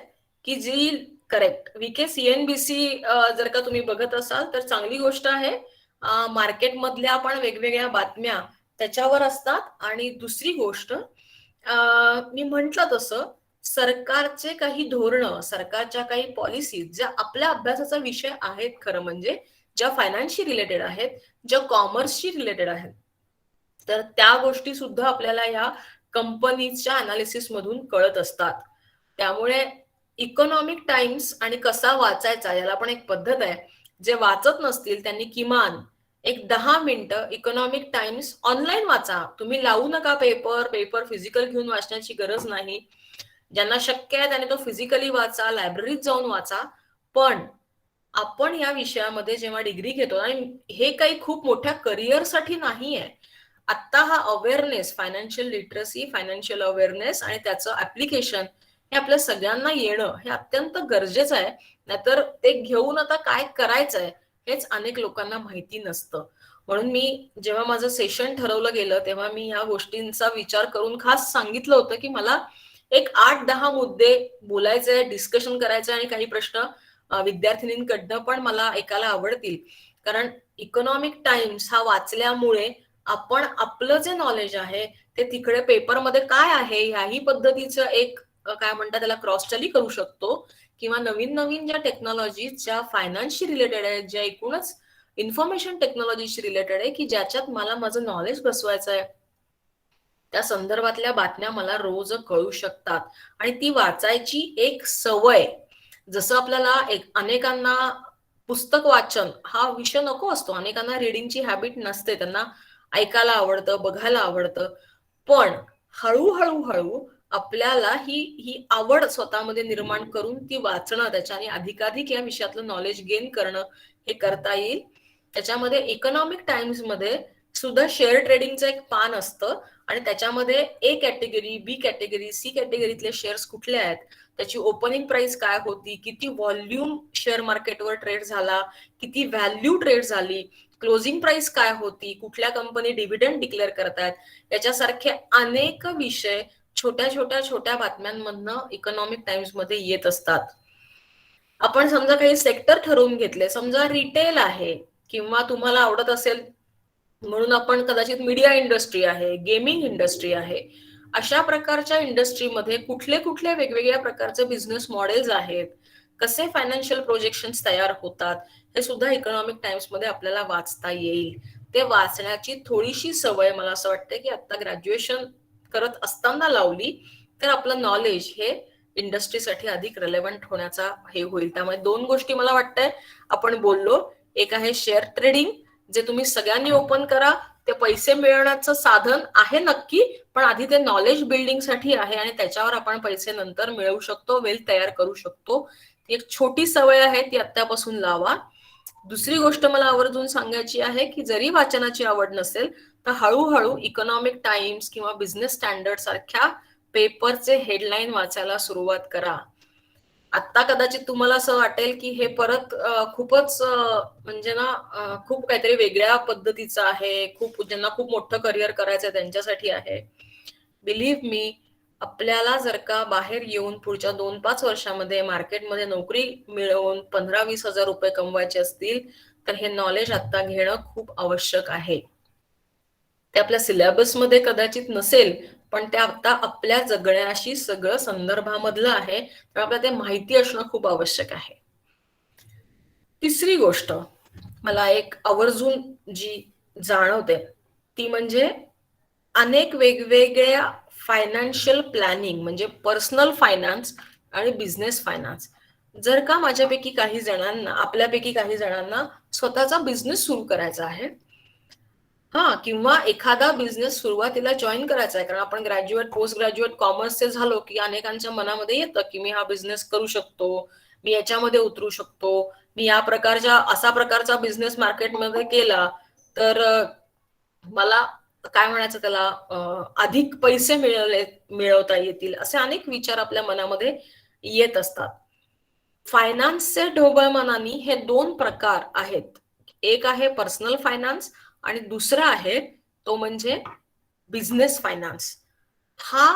की जी करेक्ट VK सीएनबीसी जर का तुम्ही बघत असाल तर चांगली गोष्ट आहे. मार्केटमधल्या पण वेगवेगळ्या बातम्या त्याच्यावर असतात. आणि दुसरी गोष्ट, मी म्हटलं तसं सरकारचे काही धोरणं, सरकारच्या काही पॉलिसी ज्या आपल्या अभ्यासाचा विषय आहेत, खरं म्हणजे ज्या फायनान्सशी रिलेटेड आहेत, ज्या कॉमर्सशी रिलेटेड आहेत, तर त्या गोष्टी सुद्धा आपल्याला या कंपनीच्या अनालिसिस मधून कळत असतात. त्यामुळे इकॉनॉमिक टाइम्स आणि कसा वाचायचा याला पण एक पद्धत आहे. जे वाचत नसतील त्यांनी किमान एक 10 मिनिटं इकॉनॉमिक टाइम्स ऑनलाईन वाचा. तुम्ही लावू नका पेपर फिजिकल घेऊन वाचण्याची गरज नाही. ज्यांना शक्य आहे त्याने तो फिजिकली वाचा, लायब्ररीत जाऊन वाचा. पण आपण या विषयामध्ये जेव्हा डिग्री घेतो, आणि हे काही खूप मोठ्या करिअरसाठी नाही आहे, आता हा awareness, financial literacy, financial awareness आणि त्याचं ऍप्लिकेशन हे आपल्या सगळ्यांना येणं हे अत्यंत गरजेचं आहे. नाहीतर ते घेऊन आता काय करायचंय हेच अनेक लोकांना माहिती नसतं. म्हणून मी जेव्हा माझं सेशन ठरवलं गेलं तेव्हा मी या गोष्टींचा विचार करून खास सांगितलं होतं की मला एक 8-10 मुद्दे बोलायचे, डिस्कशन करायचे आणि काही प्रश्न विद्यार्थिनींकडनं पण मला ऐकायला आवडतील. कारण इकॉनॉमिक टाइम्स हा वाचल्यामुळे आपण आपलं जे नॉलेज आहे ते तिकडे पेपरमध्ये काय आहे ह्याही पद्धतीचं एक काय म्हणतात त्याला क्रॉस स्टडी करू शकतो. किंवा नवीन नवीन ज्या टेक्नॉलॉजी ज्या फायनान्सशी रिलेटेड आहेत, ज्या एकूणच इन्फॉर्मेशन टेक्नॉलॉजीशी रिलेटेड आहे, की ज्याच्यात मला माझं नॉलेज बसवायचं आहे, त्या संदर्भातल्या बातम्या मला रोज कळू शकतात. आणि ती वाचायची एक सवय, जसं आपल्याला अनेकांना पुस्तक वाचन हा विषय नको असतो, अनेकांना रिडिंगची हॅबिट नसते, त्यांना ऐकायला आवडतं, बघायला आवडतं. पण हळूहळू आपल्याला ही आवड स्वतःमध्ये निर्माण करून ती वाचणं, त्याच्याने अधिकाधिक या विषयातलं नॉलेज गेन करणं हे करता येईल. त्याच्यामध्ये इकॉनॉमिक टाइम्स मध्ये सुद्धा शेअर ट्रेडिंगचं एक पान असतं आणि त्याच्यामध्ये ए कॅटेगरी, बी कॅटेगरी, सी कॅटेगरीतले शेअर्स कुठले आहेत, त्याची ओपनिंग प्राइस काय होती, किती व्हॉल्यूम शेअर मार्केटवर ट्रेड झाला, किती व्हॅल्यू ट्रेड झाली, क्लोजिंग प्राइस काय होती, कुठल्या कंपनी डिव्हिडंड डिक्लेअर करतायत, याच्यासारखे अनेक विषय छोट्या छोट्या छोट्या बातम्यांमधनं इकॉनॉमिक टाइम्स मध्ये येत असतात. आपण समजा काही सेक्टर ठरवून घेतले, समजा रिटेल आहे किंवा तुम्हाला आवडत असेल म्हणून आपण कदाचित मीडिया इंडस्ट्री आहे, गेमिंग इंडस्ट्री आहे, अशा प्रकारच्या इंडस्ट्रीमध्ये कुठले कुठले वेगवेगळ्या प्रकारचे बिझनेस मॉडेल्स आहेत, कसे फायनान्शियल प्रोजेक्शन्स तयार होतात, हे सुद्धा इकॉनॉमिक टाइम्स मध्ये आपल्याला वाचता येईल. ते वाचण्याची थोडीशी सवय मला असं वाटतं की आता ग्रॅज्युएशन करत असताना लावली तर आपलं नॉलेज हे इंडस्ट्रीसाठी अधिक रेलेव्हंट होण्याचा हे होईल. त्यामुळे 2 गोष्टी मला वाटतंय आपण बोललो. एक आहे शेअर ट्रेडिंग, जे तुम्ही सगळ्यांनी ओपन करा. ते पैसे मिळवण्याचं साधन आहे नक्की, पण आधी ते नॉलेज बिल्डिंग साठी आहे आणि त्याच्यावर आपण पैसे नंतर मिळवू शकतो, वेल्थ तयार करू शकतो. ती एक छोटी सवय आहे, ती आत्तापासून लावा. दुसरी गोष्ट मला आवर्जून सांगायची आहे की जरी वाचनाची आवड नसेल तर हळूहळू इकॉनॉमिक टाइम्स किंवा बिझनेस स्टँडर्ड सारख्या पेपरचे हेडलाईन वाचायला सुरुवात करा. आता कदाचित तुम्हाला असं वाटेल की हे परत खूपच म्हणजे ना खूप काहीतरी वेगळ्या पद्धतीचं आहे, ज्यांना खूप मोठं करिअर करायचं त्यांच्यासाठी आहे. बिलीव्ह मी, आपल्याला जर का बाहेर येऊन पुढच्या 2-5 वर्षामध्ये मार्केटमध्ये नोकरी मिळवून 15-20 हजार रुपये कमवायचे असतील तर हे नॉलेज आता घेणं खूप आवश्यक आहे. ते आपल्या सिलेबसमध्ये कदाचित नसेल, पण ते आता आपल्या जगण्याशी सगळं संदर्भामधलं आहे, तर आपल्याला ते माहिती असणं खूप आवश्यक आहे. तिसरी गोष्ट मला एक आवर्जून जी जाणवते ती म्हणजे अनेक वेगवेगळ्या फायनान्शियल प्लॅनिंग म्हणजे पर्सनल फायनान्स आणि बिझनेस फायनान्स. जर का माझ्यापैकी काही जणांना, आपल्यापैकी काही जणांना स्वतःचा बिझनेस सुरू करायचा आहे, किंवा एखादा बिझनेस सुरुवातीला जॉईन करायचा आहे, कारण आपण ग्रॅज्युएट, पोस्ट ग्रॅज्युएट कॉमर्सचे झालो की अनेकांच्या मनामध्ये येतं की मी हा बिझनेस करू शकतो, मी याच्यामध्ये उतरू शकतो, मी या असा प्रकारचा बिझनेस मार्केटमध्ये केला तर मला काय म्हणायचं त्याला अधिक पैसे मिळवता येतील, असे अनेक विचार आपल्या मनामध्ये येत असतात. फायनान्सचे ढोबळमानाने हे 2 प्रकार आहेत. एक आहे पर्सनल फायनान्स आणि दुसरा आहे तो म्हणजे बिझनेस फायनान्स. हा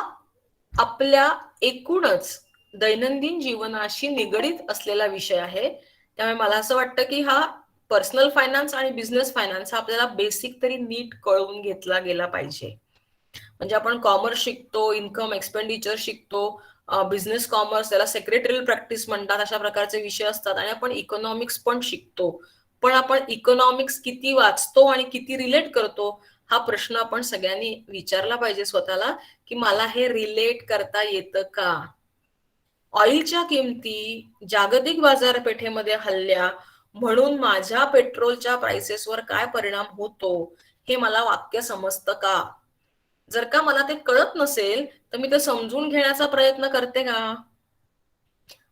आपल्या एकूणच दैनंदिन जीवनाशी निगडीत असलेला विषय आहे. त्यामुळे मला असं वाटतं की हा पर्सनल फायनान्स आणि बिझनेस फायनान्स हा आपल्याला बेसिक तरी नीट कळवून घेतला गेला पाहिजे. म्हणजे आपण कॉमर्स शिकतो, इन्कम एक्सपेंडिचर शिकतो, बिझनेस कॉमर्स, त्याला सेक्रेटरियल प्रॅक्टिस म्हणतात, अशा प्रकारचे विषय असतात आणि आपण इकॉनॉमिक्स पण शिकतो. पण आपण इकॉनॉमिक्स किती वाचतो आणि किती रिलेट करतो हा प्रश्न आपण सगळ्यांनी विचारला पाहिजे स्वतःला की मला हे रिलेट करता येतं का. ऑइलच्या किमती जागतिक बाजारपेठेमध्ये हल्ल्या म्हणून माझ्या पेट्रोलच्या प्राइसेसवर काय परिणाम होतो हे मला वाक्य समजतं का. जर का मला ते कळत नसेल तर मी ते समजून घेण्याचा प्रयत्न करते का.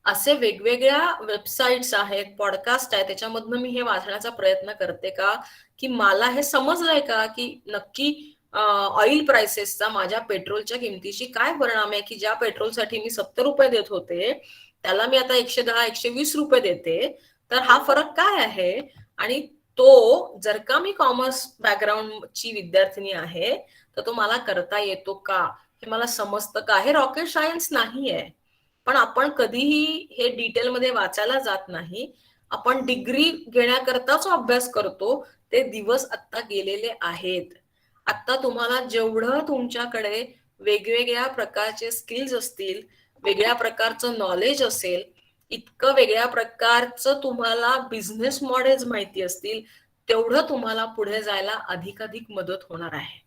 असे वेगवेगळ्या वेबसाईट्स आहेत, पॉडकास्ट आहे, त्याच्यामधनं मी हे वाचण्याचा प्रयत्न करते का की मला हे समजलंय का की नक्की ऑइल प्राइसेसचा माझ्या पेट्रोलच्या किमतीशी काय परिणाम आहे की ज्या पेट्रोलसाठी मी 70 रुपये देत होते त्याला मी आता 110-120 रुपये देते, तर हा फरक काय आहे. आणि तो जर का मी कॉमर्स बॅकग्राऊंडची विद्यार्थिनी आहे तर तो मला करता येतो का, हे मला समजतं का. हे रॉकेट सायन्स नाही आहे, पण आपण कधीही हे डिटेलमध्ये वाचायला जात नाही. आपण डिग्री घेण्याकरताच अभ्यास करतो, ते दिवस आता गेलेले आहेत. आता तुम्हाला जेवढं तुमच्याकडे वेगवेगळ्या प्रकारचे स्किल्स असतील, वेगळ्या प्रकारचं नॉलेज असेल, इतकं वेगळ्या प्रकारचं तुम्हाला बिझनेस मॉडेल्स माहिती असतील, तेवढं तुम्हाला पुढे जायला अधिकाधिक मदत होणार आहे.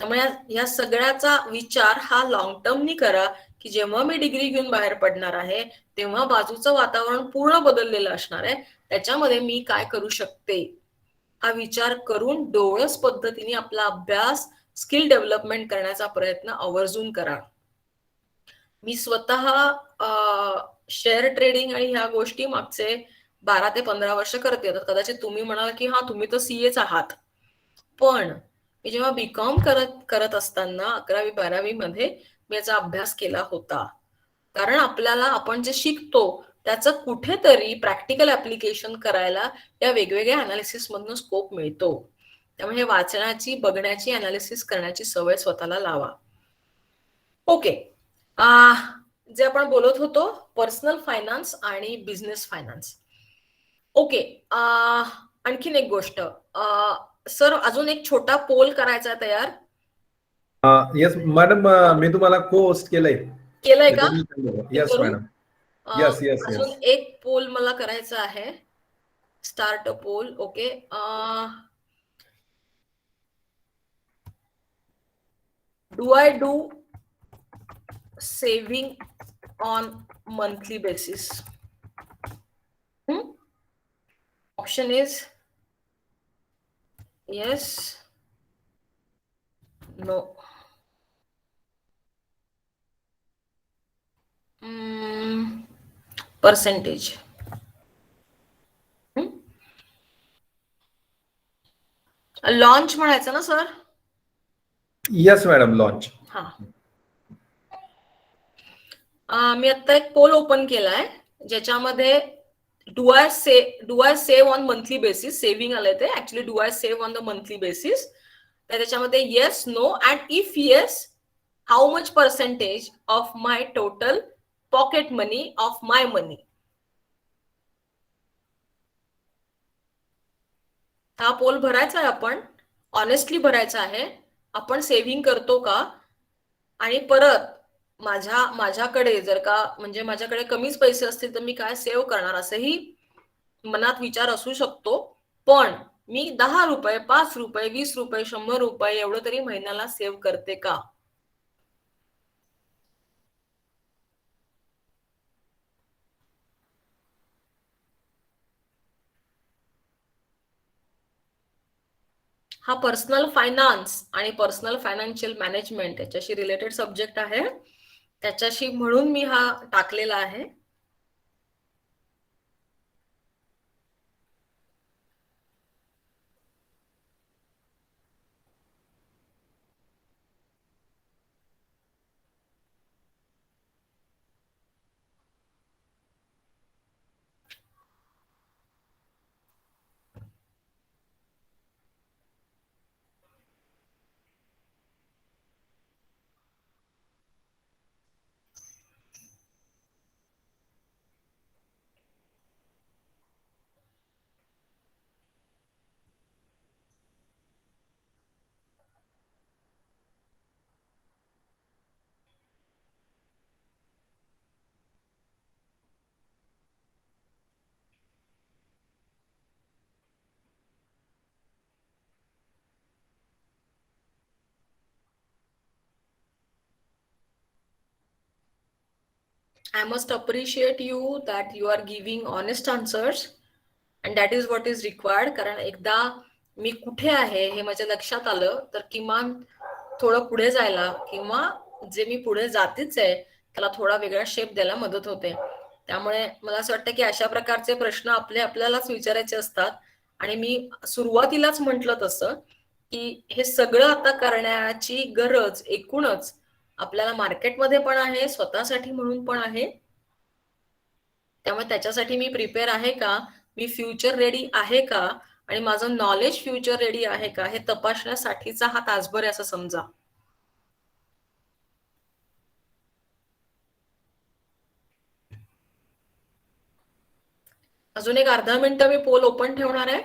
त्यामुळे या सगळ्याचा विचार हा लॉंग टर्मनी करा की जेव्हा मी डिग्री घेऊन बाहेर पडणार आहे तेव्हा बाजूचं वातावरण पूर्ण बदललेलं असणार आहे, त्याच्यामध्ये मी काय करू शकते हा विचार करून डोळस पद्धतीने आपला अभ्यास, स्किल डेव्हलपमेंट करण्याचा प्रयत्न आवर्जून करा. मी स्वतः शेअर ट्रेडिंग आणि ह्या गोष्टी मागचे 12 ते 15 वर्ष करते. तर कदाचित तुम्ही म्हणाल की तुम्ही तर सीएच आहात, पण मी जेव्हा बीकॉम करत असताना 11वी-12वी मध्ये मी याचा अभ्यास केला होता. कारण आपल्याला आपण जे शिकतो त्याचं कुठेतरी प्रॅक्टिकल ऍप्लिकेशन करायला या वेगवेगळ्या अनालिसिस मधून स्कोप मिळतो. त्यामुळे वाचण्याची, बघण्याची, अनालिसिस करण्याची सवय स्वतःला लावा. ओके, जे आपण बोलत होतो पर्सनल फायनान्स आणि बिझनेस फायनान्स. ओके, आणखीन एक गोष्ट सर, अजून एक छोटा पोल करायचा तयार. येस मॅडम, मी तुम्हाला को होस्ट केलंय. केलंय का? येस करू? मॅडम. येस येस अजून येस. एक पोल मला करायचा आहे. Start a poll. Okay, do I do saving on monthly basis? Option is yes, no. Percentage. Launch म्हणायचं ना सर? Yes madam, launch. हा, मी आता एक पोल ओपन केलाय ज्याच्यामध्ये do I save on monthly basis, saving आलंय ते. Actually do I save on the monthly basis. तर त्याच्यामध्ये yes, no and if yes, how much percentage of my total pocket money of my money. हा पोल भरायचा आहे आपण, honestly भरायचा आहे. आपण सेव्हिंग करतो का? आणि परत माझ्याकडे जर का म्हणजे माझ्याकडे कमीच पैसे असतील तर मी काय सेव्ह करणार, असंही मनात विचार असू शकतो. पण मी 10 रुपये, 5 रुपये, 20 रुपये, 100 रुपये एवढं तरी महिन्याला सेव्ह करते का? हा पर्सनल फायनान्स आणि पर्सनल फायनान्शियल मॅनेजमेंट याच्याशी रिलेटेड सब्जेक्ट आहे. त्याच्याशी म्हणून मी हा टाकलेला आहे. I must appreciate you that you are giving honest answers and that is what is required. कारण एकदा मी कुठे आहे हे माझ्या लक्षात आलं तर किमान थोडं पुढे जायला किंवा जे मी पुढे जातेच आहे त्याला थोडा वेगळा शेप द्यायला मदत होते. त्यामुळे मला असं वाटतं की अशा प्रकारचे प्रश्न आपल्यालाच विचारायचे असतात. आणि मी सुरुवातीलाच म्हटलं तसं की हे सगळं आता करण्याची गरज एकूणच आपल्याला मार्केटमध्ये पण आहे, स्वतःसाठी म्हणून पण आहे. त्यामुळे त्याच्यासाठी मी प्रिपेअर आहे का, मी फ्युचर रेडी आहे का, आणि माझं नॉलेज फ्युचर रेडी आहे का हे तपासण्यासाठीचा हा तासभर आहे असं समजा. अजून एक अर्धा मिनिट मी पोल ओपन ठेवणार आहे.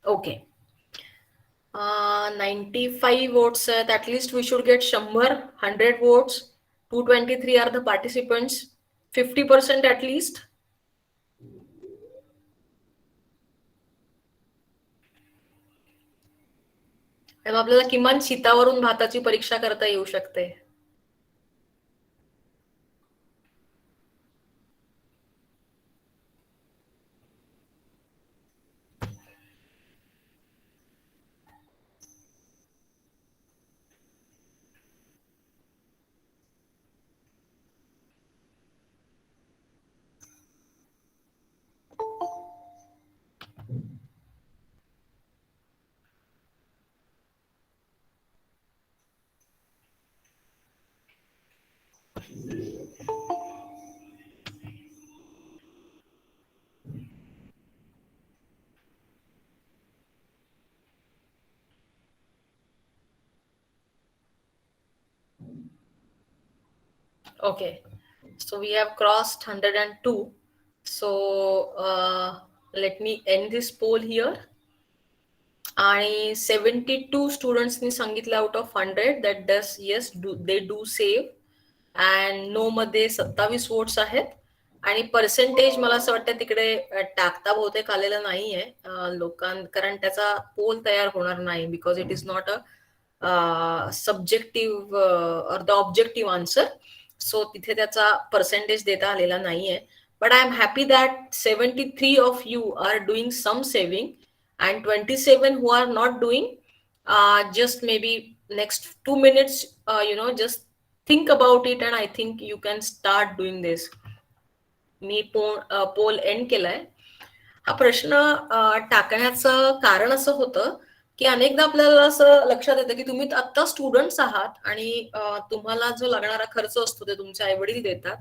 ओके, 95 votes आहेत. At least we should get 100 votes. 223 are the participants. 50% at least. तेव्हा आपल्याला किमान शीतावरून भाताची परीक्षा करता येऊ शकते. Okay, so we have crossed 102. So let me end this poll here. आणि 72 स्टुडंट्सनी सांगितलं out of 100 that does yes they do save, and no मध्ये 27 वोट्स आहेत. आणि पर्सेंटेज मला असं वाटतं तिकडे टाकता बहुतेक आलेलं नाहीये कारण त्याचा पोल तयार होणार नाही, because it is not a subjective or the objective answer. So तिथे त्याचा पर्सेंटेज देता आलेला नाहीये. But I am happy that 73 of you are doing some saving and 27 who are not doing. Just maybe next 2 minutes, just think about it, and I think you can start doing this. मी poll end केलाय. हा प्रश्न टाकण्याचं कारण असं होतं की अनेकदा आपल्याला असं लक्षात येतं की तुम्ही आता स्टुडंट्स आहात आणि तुम्हाला जो लागणारा खर्च असतो ते तुमचे आई वडील देतात.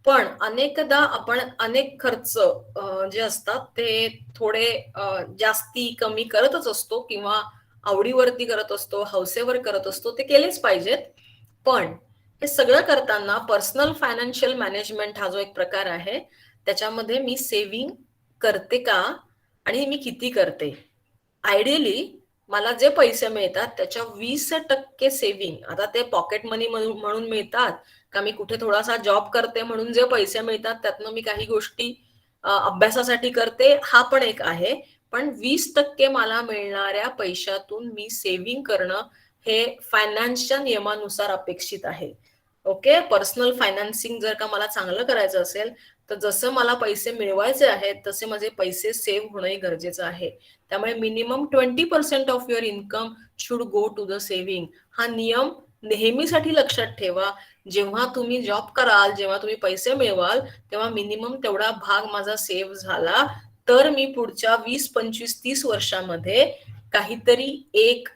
पण अनेकदा आपण अनेक खर्च जे असतात ते थोडे जास्ती कमी करतच असतो किंवा आवडीवरती करत असतो, हौसेवर करत असतो. ते केलेच पाहिजेत. पण हे सगळं करताना पर्सनल फायनान्शियल मॅनेजमेंट हा जो एक प्रकार आहे त्याच्यामध्ये मी सेव्हिंग करते का आणि मी किती करते. आयडियली मला जे पैसे मिळतात त्याच्या 20% सेव्हिंग, आता ते पॉकेट मनी म्हणून मिळतात का मी कुठे थोडासा जॉब करते म्हणून जे पैसे मिळतात त्यातनं मी काही गोष्टी अभ्यासासाठी करते, हा पण एक आहे. पण 20% मला मिळणाऱ्या पैशातून मी सेव्हिंग करणं हे फायनान्सच्या नियमानुसार अपेक्षित आहे. ओके, पर्सनल फायनान्सिंग जर का मला चांगलं करायचं असेल तर जसं मला पैसे मिळवायचे आहेत तसे माझे पैसे सेव्ह होणंही गरजेचं आहे. त्यामुळे minimum 20% of your income should go to the saving. हा नियम नेहमीसाठी लक्षात ठेवा. जेव्हा तुम्ही जॉब कराल, जेव्हा तुम्ही पैसे मिळवाल तेव्हा मिनिमम तेवढा भाग माझा सेव्ह झाला तर मी पुढच्या 20, 25, 30 वर्षामध्ये काहीतरी एक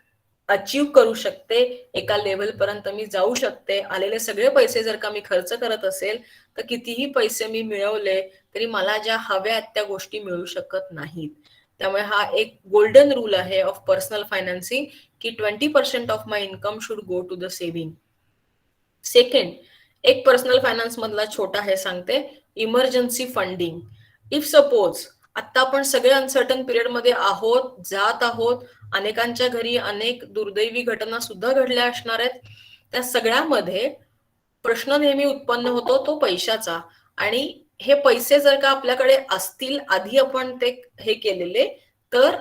अचीव करू शकते, एका लेवल पर्यंत मी जाऊ शकते. आलेले सगळे पैसे जर का मी खर्च करत असेल तर कितीही पैसे मी मिळवले तरी मला ज्या हव्या आहेत त्या गोष्टी मिळू शकत नाहीत. त्यामुळे हा एक गोल्डन रूल आहे ऑफ पर्सनल फायनान्सिंग की 20% of my income should go to the saving. Second, एक पर्सनल फायनान्स मधला छोटा हे सांगते, इमर्जन्सी फंडिंग. इफ सपोज आता आपण सगळे अनसर्टन पिरियड मध्ये आहोत, जात आहोत, अनेकांच्या घरी अनेक दुर्दैवी घटना सुद्धा घडल्या असणार आहेत, त्या सगळ्यामध्ये प्रश्न नेहमी उत्पन्न होतो तो पैशाचा. आणि हे पैसे जर का आपल्याकडे असतील आधी आपण ते हे केलेले तर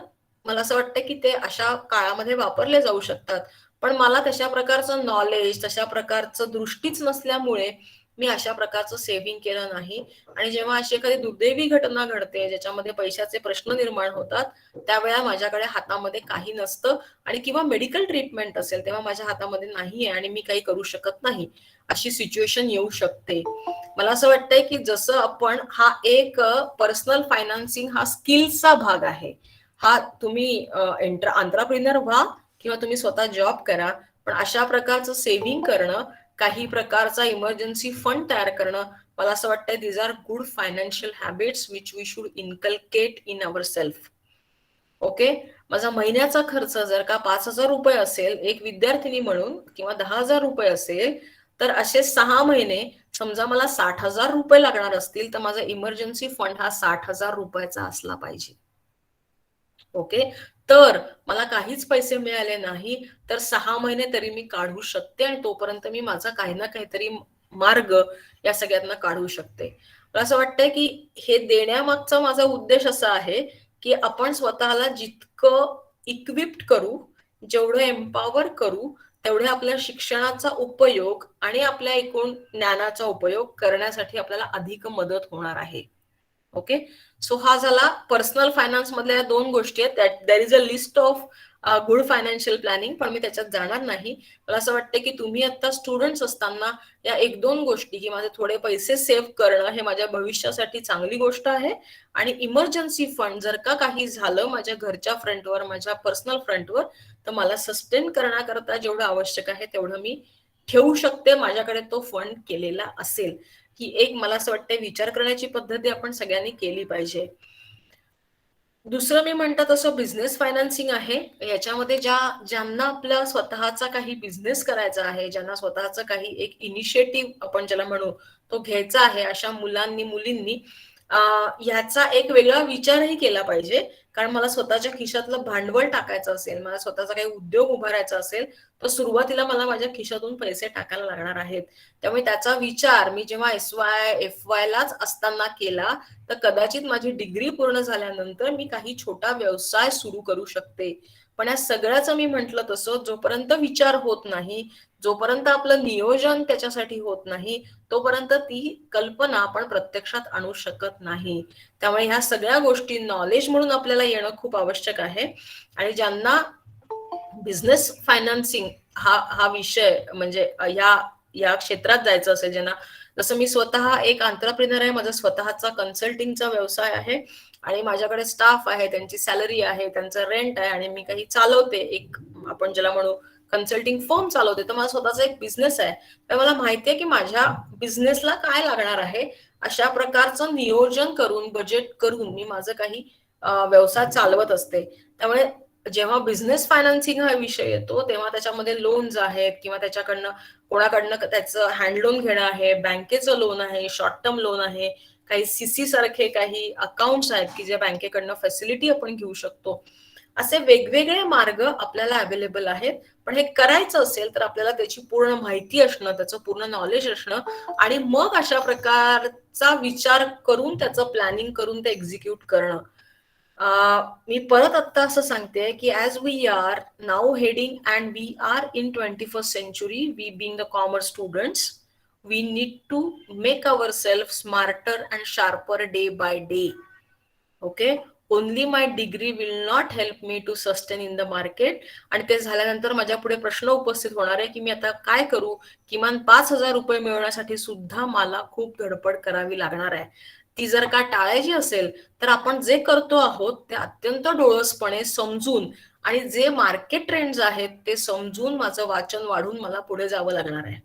मला असं वाटतं की ते अशा काळामध्ये वापरले जाऊ शकतात. पण मला तशा प्रकारचं नॉलेज, तशा प्रकारचं दृष्टीच नसल्यामुळे मी अशा प्रकारचं सेव्हिंग केलं नाही. आणि जेव्हा अशी एखादी दुर्दैवी घटना घडते ज्याच्यामध्ये पैशाचे प्रश्न निर्माण होतात त्यावेळेला माझ्याकडे हातामध्ये काही नसतं आणि किंवा मेडिकल ट्रीटमेंट असेल तेव्हा माझ्या हातामध्ये नाहीये आणि मी काही करू शकत नाही, अशी सिच्युएशन येऊ शकते. मला असं वाटतंय की जसं आपण हा एक पर्सनल फायनान्सिंग हा स्किल्सचा भाग आहे. हा तुम्ही एंटरप्रेन्युअर व्हा किंवा तुम्ही स्वतः जॉब करा, पण अशा प्रकारचं सेव्हिंग करणं, काही प्रकारचा इमर्जन्सी फंड तयार करणं, मला असं वाटतंय these are good financial habits which we should inculcate in our self. Okay, माझा महिन्याचा खर्च जर का 5,000 रुपये असेल एक विद्यार्थिनी म्हणून किंवा 10,000 रुपये असेल तर असे 6 महिने समजा मला 60,000 रुपये लागणार असतील तर माझा इमर्जन्सी फंड हा 60,000 रुपयाचा असला पाहिजे. ओके, तर मला काहीच पैसे मिळाले नाही तर 6 महिने तरी मी काढू शकते आणि तोपर्यंत मी माझा काही ना काहीतरी मार्ग या सगळ्यांना काढू शकते. मला असं वाटतंय की हे देण्यामागचा माझा उद्देश असा आहे की आपण स्वतःला जितकं इक्विप्ड करू, जेवढं एम्पॉवर करू, तेवढे आपल्या शिक्षणाचा उपयोग आणि आपल्या एकूण ज्ञानाचा उपयोग करण्यासाठी आपल्याला अधिक मदत होणार आहे. ओके, सो हा झाला पर्सनल फायनान्स मधल्या या 2 गोष्टी आहेत. There is a list of good financial planning, पण मी त्याच्यात जाणार नाही. मला असं वाटतं की तुम्ही आता स्टुडंट्स असताना या 1-2 गोष्टी की माझे थोडे पैसे सेव्ह करणं हे माझ्या भविष्यासाठी चांगली गोष्ट आहे आणि इमर्जन्सी फंड जर का काही झालं माझ्या घरच्या फ्रंटवर, माझ्या पर्सनल फ्रंटवर, तर मला सस्टेन करण्याकरता जेवढं आवश्यक आहे तेवढं मी ठेवू शकते, माझ्याकडे तो फंड केलेला असेल. ही एक मला असं वाटतं विचार करण्याची पद्धती आपण सगळ्यांनी केली पाहिजे. दुसरं मी म्हणतात तसं बिझनेस फायनान्सिंग आहे. याच्यामध्ये ज्यांना आपला स्वतःचा काही बिझनेस करायचा आहे, ज्यांना स्वतःचा काही एक इनिशिएटिव्ह आपण ज्याला म्हणू तो घ्यायचा आहे, अशा मुलांनी मुलींनी ह्याचा एक वेगळा विचारही केला पाहिजे. कारण मला स्वतःच्या खिशातलं भांडवल टाकायचं असेल, मला स्वतःचा काही उद्योग उभारायचा असेल, तर सुरुवातीला मला माझ्या खिशातून पैसे टाकायला लागणार आहेत. त्यामुळे त्याचा विचार मी जेव्हा SY FY लाच असताना केला, तर कदाचित माझी डिग्री पूर्ण झाल्यानंतर मी काही छोटा व्यवसाय सुरू करू शकते. पण या सगळ्याचं मी म्हटलं तसं जोपर्यंत विचार होत नाही, जोपर्यंत आपलं नियोजन त्याच्यासाठी होत नाही, तोपर्यंत ती कल्पना आपण प्रत्यक्षात आणू शकत नाही. त्यामुळे ह्या सगळ्या गोष्टी नॉलेज म्हणून आपल्याला येणं खूप आवश्यक आहे. आणि ज्यांना बिझनेस फायनान्सिंग हा विषय म्हणजे या क्षेत्रात जायचं असेल, ज्यांना, जसं मी स्वतः एक एंटरप्रेन्योर आहे, माझा स्वतःचा कन्सल्टिंगचा व्यवसाय आहे आणि माझ्याकडे स्टाफ आहे, त्यांची सॅलरी आहे, त्यांचं रेंट आहे आणि मी काही चालवते, एक आपण ज्याला म्हणू कन्सल्टिंग फर्म चालवते, तर माझा स्वतःचा एक बिझनेस आहे. तर मला माहितीये की माझ्या बिझनेसला काय लागणार आहे, अशा प्रकारचं नियोजन करून बजेट करून मी माझं काही व्यवसाय चालवत असते. त्यामुळे जेव्हा बिझनेस फायनान्सिंग हा विषय येतो तेव्हा त्याच्यामध्ये लोन्स आहेत किंवा त्याच्याकडनं कोणाकडनं त्याचं हँड लोन घेणं आहे, बँकेचं लोन आहे, शॉर्ट टर्म लोन आहे, काही CC सारखे काही अकाउंट्स आहेत की जे बँकेकडनं फॅसिलिटी आपण घेऊ शकतो. असे वेगवेगळे मार्ग आपल्याला अवेलेबल आहेत. पण हे करायचं असेल तर आपल्याला त्याची पूर्ण माहिती असणं, त्याचं पूर्ण नॉलेज असणं आणि मग अशा प्रकारचा विचार करून त्याचं प्लॅनिंग करून ते एक्झिक्यूट करणं. मी परत आता असं सांगते की as we are now heading and we are in 21st century, we being the commerce students, we need to make ourselves smarter and sharper day by day. Okay, only my degree will not help me to sustain in the market. आणि ते झाल्यानंतर माझ्या पुढे प्रश्न उपस्थित होणार आहे की मी आता काय करू. किमान 5,000 रुपये मिळवण्यासाठी सुद्धा मला खूप धडपड करावी लागणार आहे. ती जर का टाळायची असेल तर आपण जे करतो आहोत ते अत्यंत डोळसपणे समजून आणि जे मार्केट ट्रेंड्स आहेत ते समजून माझं वाचन वाढून मला पुढे जावं लागणार आहे.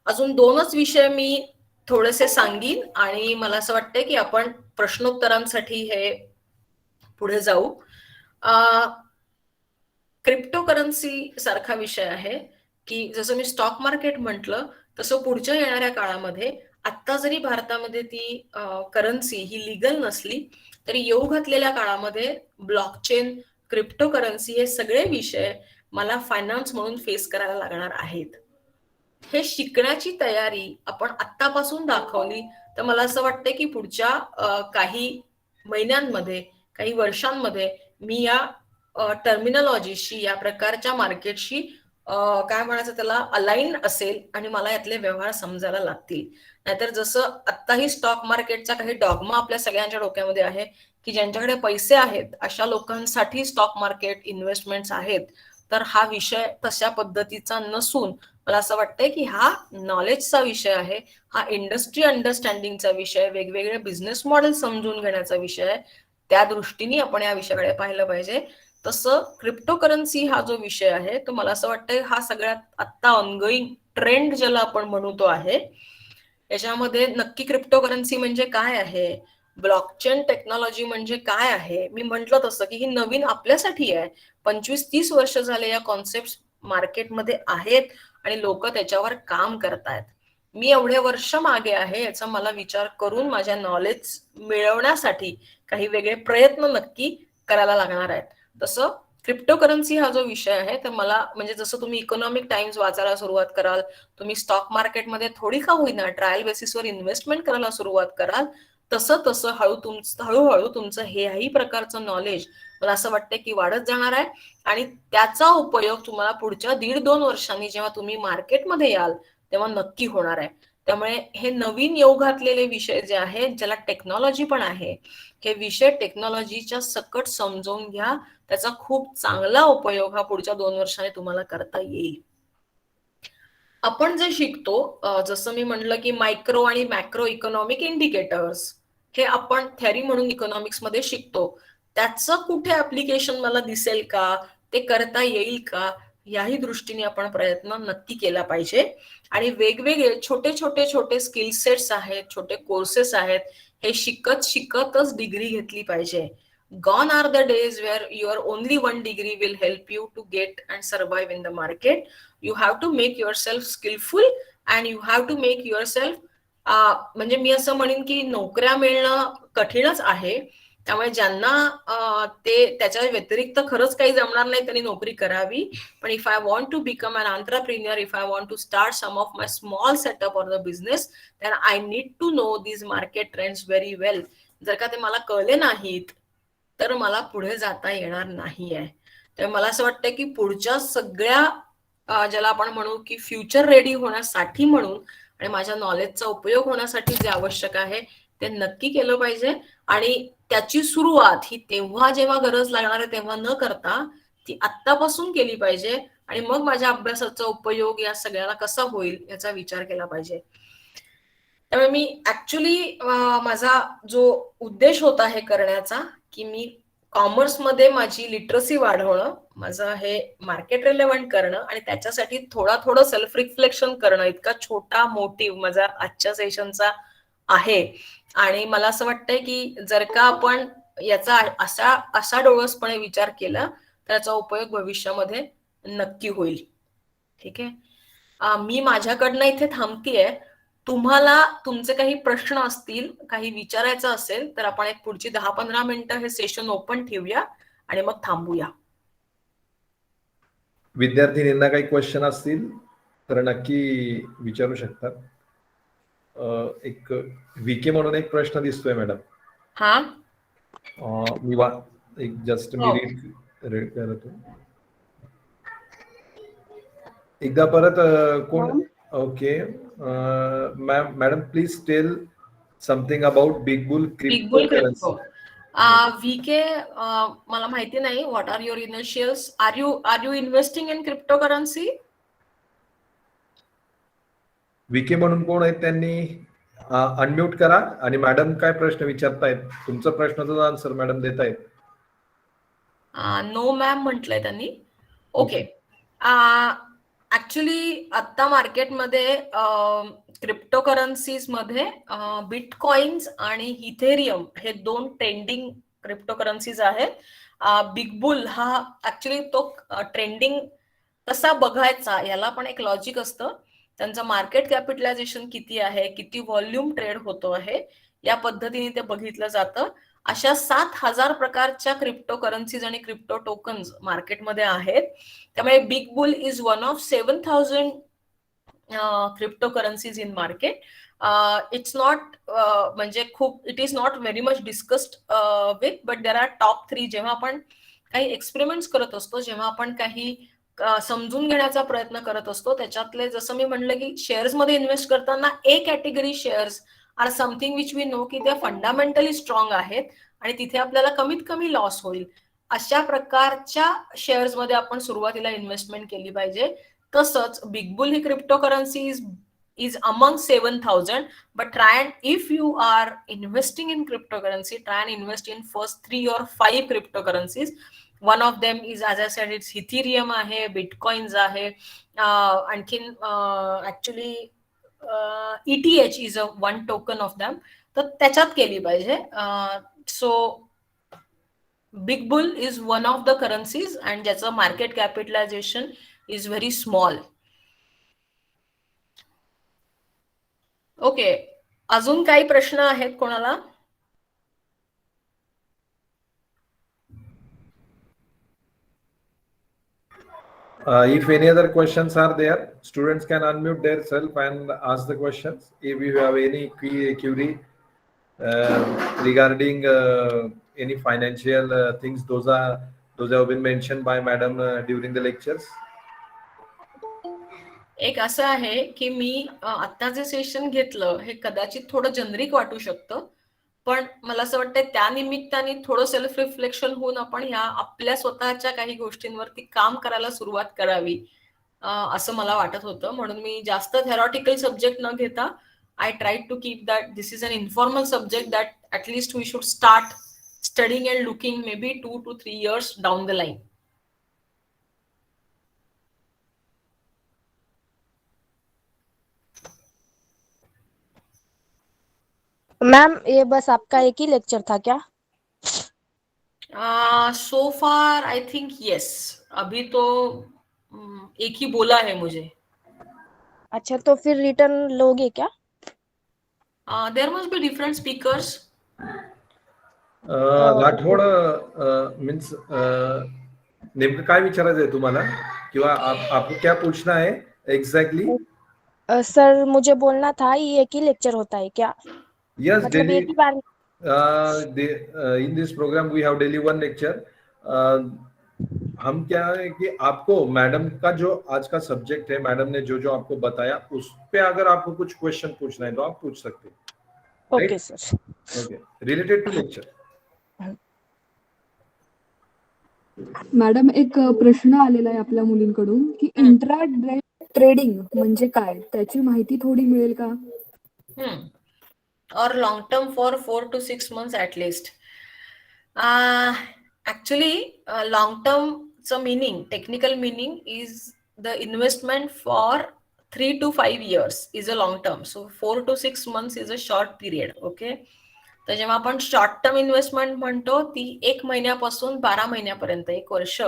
अजून 2च विषय मी थोडेसे सांगीन आणि मला असं वाटतंय की आपण प्रश्नोत्तरांसाठी हे पुढे जाऊ. क्रिप्टोकरन्सी सारखा विषय आहे की जसं मी स्टॉक मार्केट म्हटलं तसं पुढच्या येणाऱ्या काळामध्ये आता जरी भारतामध्ये ती करन्सी ही लिगल नसली तरी येऊ घातलेल्या काळामध्ये ब्लॉकचेन, क्रिप्टोकरन्सी हे सगळे विषय मला फायनान्स म्हणून फेस करायला लागणार आहेत. हे शिकण्याची तयारी आपण आत्तापासून दाखवली तर मला असं वाटतं की पुढच्या काही महिन्यांमध्ये, काही वर्षांमध्ये मी या टर्मिनॉलॉजीशी, या प्रकारच्या मार्केटशी काय म्हणायचं त्याला अलाइन असेल आणि मला यातले व्यवहार समजायला लागतील. नाहीतर जसं आत्ताही स्टॉक मार्केटचा काही डॉगमा आपल्या सगळ्यांच्या डोक्यामध्ये आहे की ज्यांच्याकडे पैसे आहेत अशा लोकांसाठी स्टॉक मार्केट इन्व्हेस्टमेंट्स आहेत, तर हा विषय तशा पद्धतीचा नसून मला असं वाटतंय की हा नॉलेजचा विषय आहे, हा इंडस्ट्री अंडरस्टँडिंगचा विषय, वेगवेगळे बिझनेस मॉडेल समजून घेण्याचा विषय आहे. त्या दृष्टीने आपण या विषयाकडे पाहिलं पाहिजे. तसं क्रिप्टोकरन्सी हा जो विषय आहे तो मला असं वाटतंय हा सगळ्यात आत्ता ऑनगोईंग ट्रेंड ज्याला आपण म्हणतो आहे. याच्यामध्ये नक्की क्रिप्टोकरन्सी म्हणजे काय आहे, ब्लॉकचेन टेक्नॉलॉजी म्हणजे काय आहे, मी म्हटलं तसं की ही नवीन आपल्यासाठी आहे. 25-30 वर्ष झाले या कॉन्सेप्ट मार्केटमध्ये आहेत आणि लोक त्याच्यावर काम करतायत. मी एवढे वर्ष मागे आहे याचा मला विचार करून माझ्या नॉलेज मिळवण्यासाठी काही वेगळे प्रयत्न नक्की करायला लागणार आहेत. तसं क्रिप्टोकरन्सी हा जो विषय आहे तर मला म्हणजे जसं तुम्ही इकॉनॉमिक टाइम्स वाचायला सुरुवात कराल, तुम्ही स्टॉक मार्केटमध्ये थोडी का होईना ट्रायल बेसिसवर इन्व्हेस्टमेंट करायला सुरुवात कराल, तसं तसं हळूहळू तुमचं हेही प्रकारचं नॉलेज मला असं वाटतं की वाढत जाणार आहे आणि त्याचा उपयोग तुम्हाला पुढच्या 1.5-2 वर्षांनी जेव्हा तुम्ही मार्केटमध्ये याल तेव्हा नक्की होणार आहे. त्यामुळे हे नवीन येऊ घातलेले विषय जे आहेत ज्याला टेक्नॉलॉजी पण आहे, हे विषय टेक्नॉलॉजीच्या सकट समजून घ्या. त्याचा खूप चांगला उपयोग हा पुढच्या 2 वर्षांनी तुम्हाला करता येईल. आपण जे शिकतो जसं मी म्हणलं की मायक्रो आणि मॅक्रो इकॉनॉमिक इंडिकेटर्स हे आपण थेअरी म्हणून इकॉनॉमिक्स मध्ये शिकतो. त्याचं कुठे ऍप्लिकेशन मला दिसेल का, ते करता येईल का, याही दृष्टीने आपण प्रयत्न नक्की केला पाहिजे. आणि वेगवेगळे छोटे स्किल सेट्स आहेत, छोटे कोर्सेस आहेत, हे शिकतच डिग्री घेतली पाहिजे. Gone are the days where your only one degree will help you to get and survive in the market. You have to make yourself skillful and you have to make yourself म्हणजे मी असं म्हणेन की नोकऱ्या मिळणं कठीणच आहे. त्यामुळे ज्यांना ते त्याच्या व्यतिरिक्त खरंच काही जमणार नाही त्यांनी नोकरी करावी. पण if I want to become an entrepreneur, if I want to start some of my small setup or the business, then I need to know these market trends very well. जर का ते मला कळले नाहीत तर मला पुढे जाता येणार नाहीये. तर मला असं वाटतं की पुढच्या सगळ्या ज्याला आपण म्हणू की फ्युचर रेडी होण्यासाठी म्हणून आणि माझ्या नॉलेजचा उपयोग होण्यासाठी जे आवश्यक आहे ते नक्की केलं पाहिजे. आणि त्याची सुरुवात ही तेव्हा जेव्हा गरज लागणार आहे तेव्हा न करता ती आत्तापासून केली पाहिजे. आणि मग माझ्या अभ्यासाचा उपयोग या सगळ्याला कसा होईल याचा विचार केला पाहिजे. त्यामुळे मी ऍक्च्युली माझा जो उद्देश होता हे करण्याचा की मी कॉमर्समध्ये माझी लिटरसी वाढवणं, माझं हे मार्केट रिलेव्हंट करणं आणि त्याच्यासाठी थोडं सेल्फ रिफ्लेक्शन करणं, इतका छोटा मोटिव्ह माझा आजच्या सेशनचा आहे. आणि मला असं वाटतंय की जर का आपण याचा असा डोळसपणे विचार केला तर याचा उपयोग भविष्यामध्ये नक्की होईल. ठीक आहे. मी माझ्याकडनं इथे थांबतीये. तुम्हाला तुमचे काही प्रश्न असतील, काही विचारायचं असेल तर आपण एक पुढची 10-15 मिनिटं हे सेशन ओपन ठेवूया आणि मग थांबूया. विद्यार्थिनींना काही क्वेश्चन असतील तर नक्की विचारू शकतात. एक VK म्हणून एक प्रश्न दिसतोय मॅडम. हा एक जस्ट मी रीड करतो एकदा परत. कोण? Okay madam please tell something about big bull cryptocurrency. VK मला माहिती नाही. What are your initials? Are you investing in cryptocurrency? VK म्हणून कोण आहेत त्यांनी अनम्यूट करा. आणि मॅडम काय प्रश्न विचारतायत, तुमचा प्रश्नाचा आन्सर मॅडम देतायत. नो मॅम म्हटलंय त्यांनी. ओके. ऍक्च्युली आता मार्केटमध्ये क्रिप्टोकरन्सीज मध्ये बिटकॉइन्स आणि इथेरियम हे 2 ट्रेंडिंग क्रिप्टोकरन्सीज आहेत. बिग बुल हा ऍक्च्युली तो ट्रेंडिंग कसा बघायचा याला पण एक लॉजिक असतं. त्यांचं मार्केट कॅपिटलायझेशन किती आहे, किती व्हॉल्यूम ट्रेड होतो आहे, या पद्धतीने ते बघितलं जातं. अशा 7,000 प्रकारच्या क्रिप्टोकरन्सीज आणि क्रिप्टो टोकन्स मार्केटमध्ये आहेत. त्यामुळे Big Bull is one of 7,000 cryptocurrencies in market. It's not म्हणजे खूप it is not very much discussed with, but there are top 3. जेव्हा आपण काही एक्सपेरिमेंट्स करत असतो, जेव्हा आपण काही समजून घेण्याचा प्रयत्न करत असतो, त्याच्यातले जसं मी म्हणलं की शेअर्स मध्ये इन्व्हेस्ट करताना A category shares are something which we know की ते फंडामेंटली स्ट्रॉंग आहेत आणि तिथे आपल्याला कमीत कमी लॉस होईल. अशा प्रकारच्या शेअर्स मध्ये आपण सुरुवातीला इन्व्हेस्टमेंट केली पाहिजे. तसंच big boule he cryptocurrency is among 7,000, but try and if you are investing in cryptocurrency, try and invest in first 3 or 5 cryptocurrencies. One of them is, as I said, it's Ethereum आहे, Bitcoins आहे, आणखीन actually ETH is a one token of them. तर त्याच्यात केली पाहिजे. So Big Bull is one of the currencies and ज्याचं market capitalization is very small. Okay. अजून काही प्रश्न आहेत कोणाला? If any other questions are there, students can unmute themselves and ask the questions. If you have any query regarding any financial things, those have been mentioned by madam during the lectures. एक असं आहे की मी आता जे session घेतलं हे कदाचित थोडं जनरिक वाटू शकतं, पण मला असं वाटतं त्या निमित्ताने थोडं सेल्फ रिफ्लेक्शन होऊन आपण ह्या आपल्या स्वतःच्या काही गोष्टींवरती काम करायला सुरुवात करावी असं मला वाटत होतं. म्हणून मी जास्त थेरॉटिकल सब्जेक्ट न घेता I try to keep that this is an informal subject that at least we should start studying and looking maybe 2 to 3 years down the line. Ma'am ये बस आपका एक ही लेक्चर था क्या? सो फार आई थिंक यस. अभी तो एक ही बोला है मुझे. अच्छा, तो फिर रिटर्न लोगे क्या? There must be different speakers. Rathod means नेमकं काय विचारायचंय तुम्हाला किंवा आपको क्या पूछना है एग्जैक्टली? सर मुझे बोलना था ये एक ही लेक्चर होता है क्या? यस, मतलब एक ही बार in this program we have daily one lecture. हम क्या है कि आपको मैडम का जो आज का सब्जेक्ट है, मैडम ने जो जो आपको बताया उस पे अगर आपको कुछ क्वेश्चन पूछना है तो आप पूछ सकते हैं. Okay sir. Okay, related to lecture. Madam, एक प्रश्न आलेला आहे आपल्या मुलींकडून की इंट्रा ट्रेडिंग म्हणजे काय, त्याची माहिती थोडी मिळेल का? or long term for 4 to 6 months at least. Actually, long term meaning, technical meaning is the investment for 3 to 5 years is a long term. So 4 to 6 months is a short period. Okay. तर जेव्हा आपण short term investment म्हणतो ती 1 महिन्यापासून 12 महिन्यापर्यंत, 1 वर्ष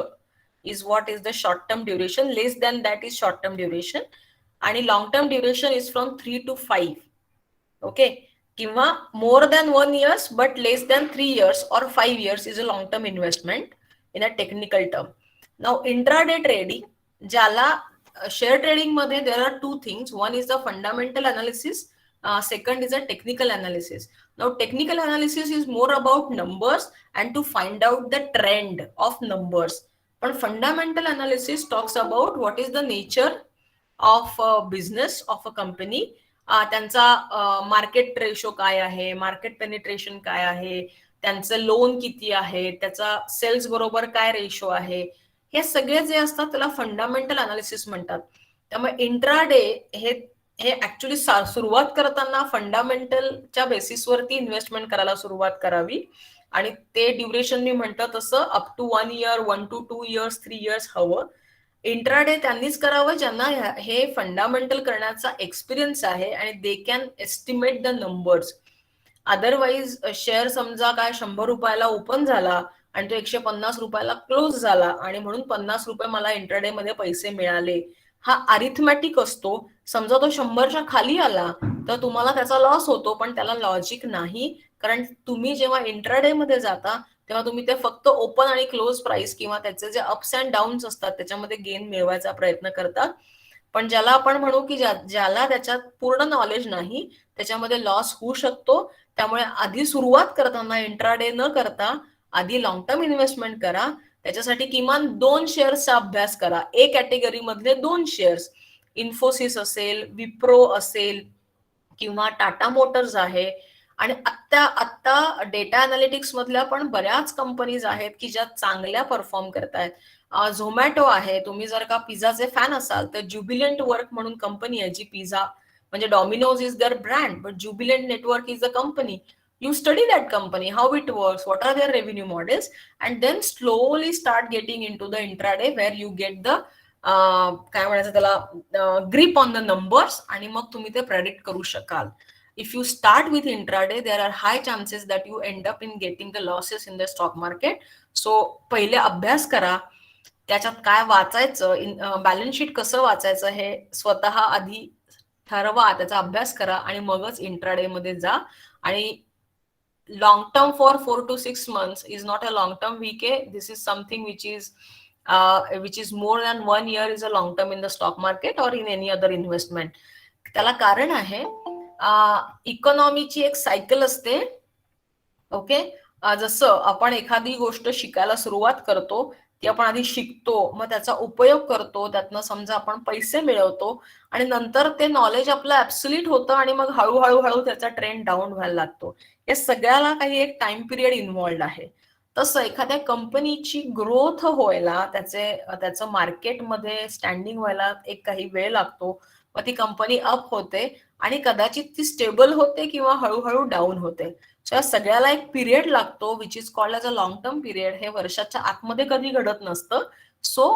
is what is the short term duration. Less than that is short term duration. आणि long term duration is from 3 to 5. Okay. किंवा more than 1 year but less than 3 years or 5 years is a long term investment in a technical term. Now intraday trading, ज्याला share trading मध्ये there are two things. One is the fundamental analysis, second is a technical analysis. Now technical analysis is more about numbers and to find out the trend of numbers. But fundamental analysis talks about what is the nature of a business of a company. त्यांचा market ratio काय आहे, market penetration काय आहे, त्यांचं loan किती आहे, त्याचा cells बरोबर काय रेशो आहे, हे सगळे जे असतात त्याला फंडामेंटल अनालिसिस म्हणतात. त्यामुळे इंट्राडे हे ऍक्च्युली सुरुवात करताना फंडामेंटलच्या बेसिसवरती इन्व्हेस्टमेंट करायला सुरुवात करावी. आणि ते ड्युरेशन मी म्हणतो तसं up to 1 year, 1 to 2 years, 3 years हवं. इंट्राडे त्यांनीच करावं ज्यांना हे फंडामेंटल करण्याचा एक्सपिरियन्स आहे आणि they can estimate the numbers. Otherwise share समजा काय 100 रुपयाला ओपन झाला आणि तो 150 रुपयाला क्लोज झाला आणि म्हणून 50 रुपये मला इंट्राडे मध्ये पैसे मिळाले, हा अरिथमॅटिक असतो. समजा तो 100च्या खाली आला तर तुम्हाला त्याचा लॉस होतो, पण त्याला लॉजिक नाही. कारण तुम्ही जेव्हा इंट्राडे मध्ये जाता तेव्हा तुम्ही ते फक्त ओपन आणि क्लोज प्राइस किंवा त्याचे जे अप्स अँड डाऊन्स असतात त्याच्यामध्ये गेन मिळवायचा प्रयत्न करतात. पण ज्याला आपण म्हणू की ज्याला त्याच्यात पूर्ण नॉलेज नाही त्याच्यामध्ये लॉस होऊ शकतो. त्यामुळे आधी सुरुवात करताना इंट्राडे न करता आधी लॉंग टर्म इन्व्हेस्टमेंट करा. त्याच्यासाठी किमान 2 शेअर्सचा अभ्यास करा. ए कॅटेगरी मधले 2 शेअर्स, इन्फोसिस असेल, विप्रो असेल किंवा टाटा मोटर्स आहे. आणि आता डेटा अनालिटिक्स मधल्या पण बऱ्याच कंपनीज आहेत की ज्या चांगल्या परफॉर्म करतायत. झोमॅटो आहे. तुम्ही जर का पिझ्झाचे फॅन असाल तर ज्युबिलंट वर्क म्हणून कंपनी आहे जी पिझ्झा म्हणजे Domino's is their brand but Jubilant network is a company. You study that company, how it works, what are their revenue models, and then slowly start getting into the intraday where you get the काय म्हणायचं त्याला grip on the numbers आणि मग तुम्ही ते predict करू शकाल. If you start with intraday, there are high chances that you end up in getting the losses in the stock market. So पहिले अभ्यास करा, त्याच्यात काय वाचायचं, बॅलन्स शीट कसं वाचायचं हे स्वतः आधी ठरवा, त्याचा अभ्यास करा आणि मगच इंट्राडे मध्ये जा. आणि long term for 4 to 6 months is not a long term VK. This is something which is which is more than 1 year is a long term in the stock market और इन एनी अदर इन्व्हेस्टमेंट. त्याला कारण आहे इकॉनॉमीची एक cycle असते. Okay, जसं आपण एखादी गोष्ट शिकायला सुरुवात करतो, ती आपण आधी शिकतो, मग त्याचा उपयोग करतो, त्यातनं समजा आपण पैसे मिळवतो आणि नंतर ते नॉलेज आपलं ऍब्सोल्यूट होतं आणि मग हळूहळू त्याचा ट्रेंड डाऊन व्हायला लागतो. या सगळ्याला काही एक टाइम पिरियड इन्व्हॉल्ड आहे. तसं एखाद्या कंपनीची ग्रोथ व्हायला, त्याचं मार्केटमध्ये स्टँडिंग व्हायला एक काही वेळ लागतो. मग ती कंपनी अप होते आणि कदाचित ती स्टेबल होते किंवा हळूहळू डाऊन होते. सो या सगळ्याला एक पिरियड लागतो which is called as a long term period. हे वर्षाच्या आतमध्ये कधी घडत नसतं. So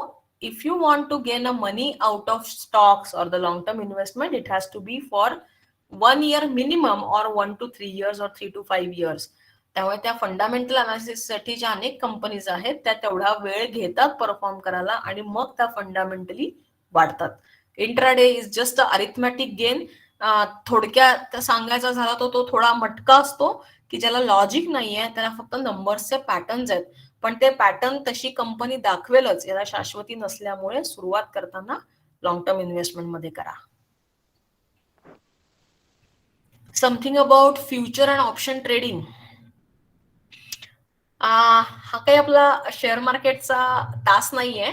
if you want to gain a money out of stocks or the long term investment, it has to be for 1 year minimum और 1 to 3 years और 3 to 5 years. त्यामुळे त्या फंडामेंटल अनालिसिससाठी ज्या अनेक कंपनीज आहेत त्या तेवढा वेळ घेतात परफॉर्म करायला आणि मग त्या फंडामेंटली वाढतात. Intraday is just a arithmetic gain. थोडक्यात सांगायचा झाला तो थोडा मटका असतो की ज्याला लॉजिक नाहीये, त्याला फक्त नंबर्सचे पॅटर्न्स आहेत, पण ते पॅटर्न तशी कंपनी दाखवेलच, याला शाश्वती नसल्यामुळे सुरुवात करताना लॉंग टर्म इन्व्हेस्टमेंट मध्ये करा. Something about future and option trading. हा काही आपला शेअर मार्केटचा तास नाहीये.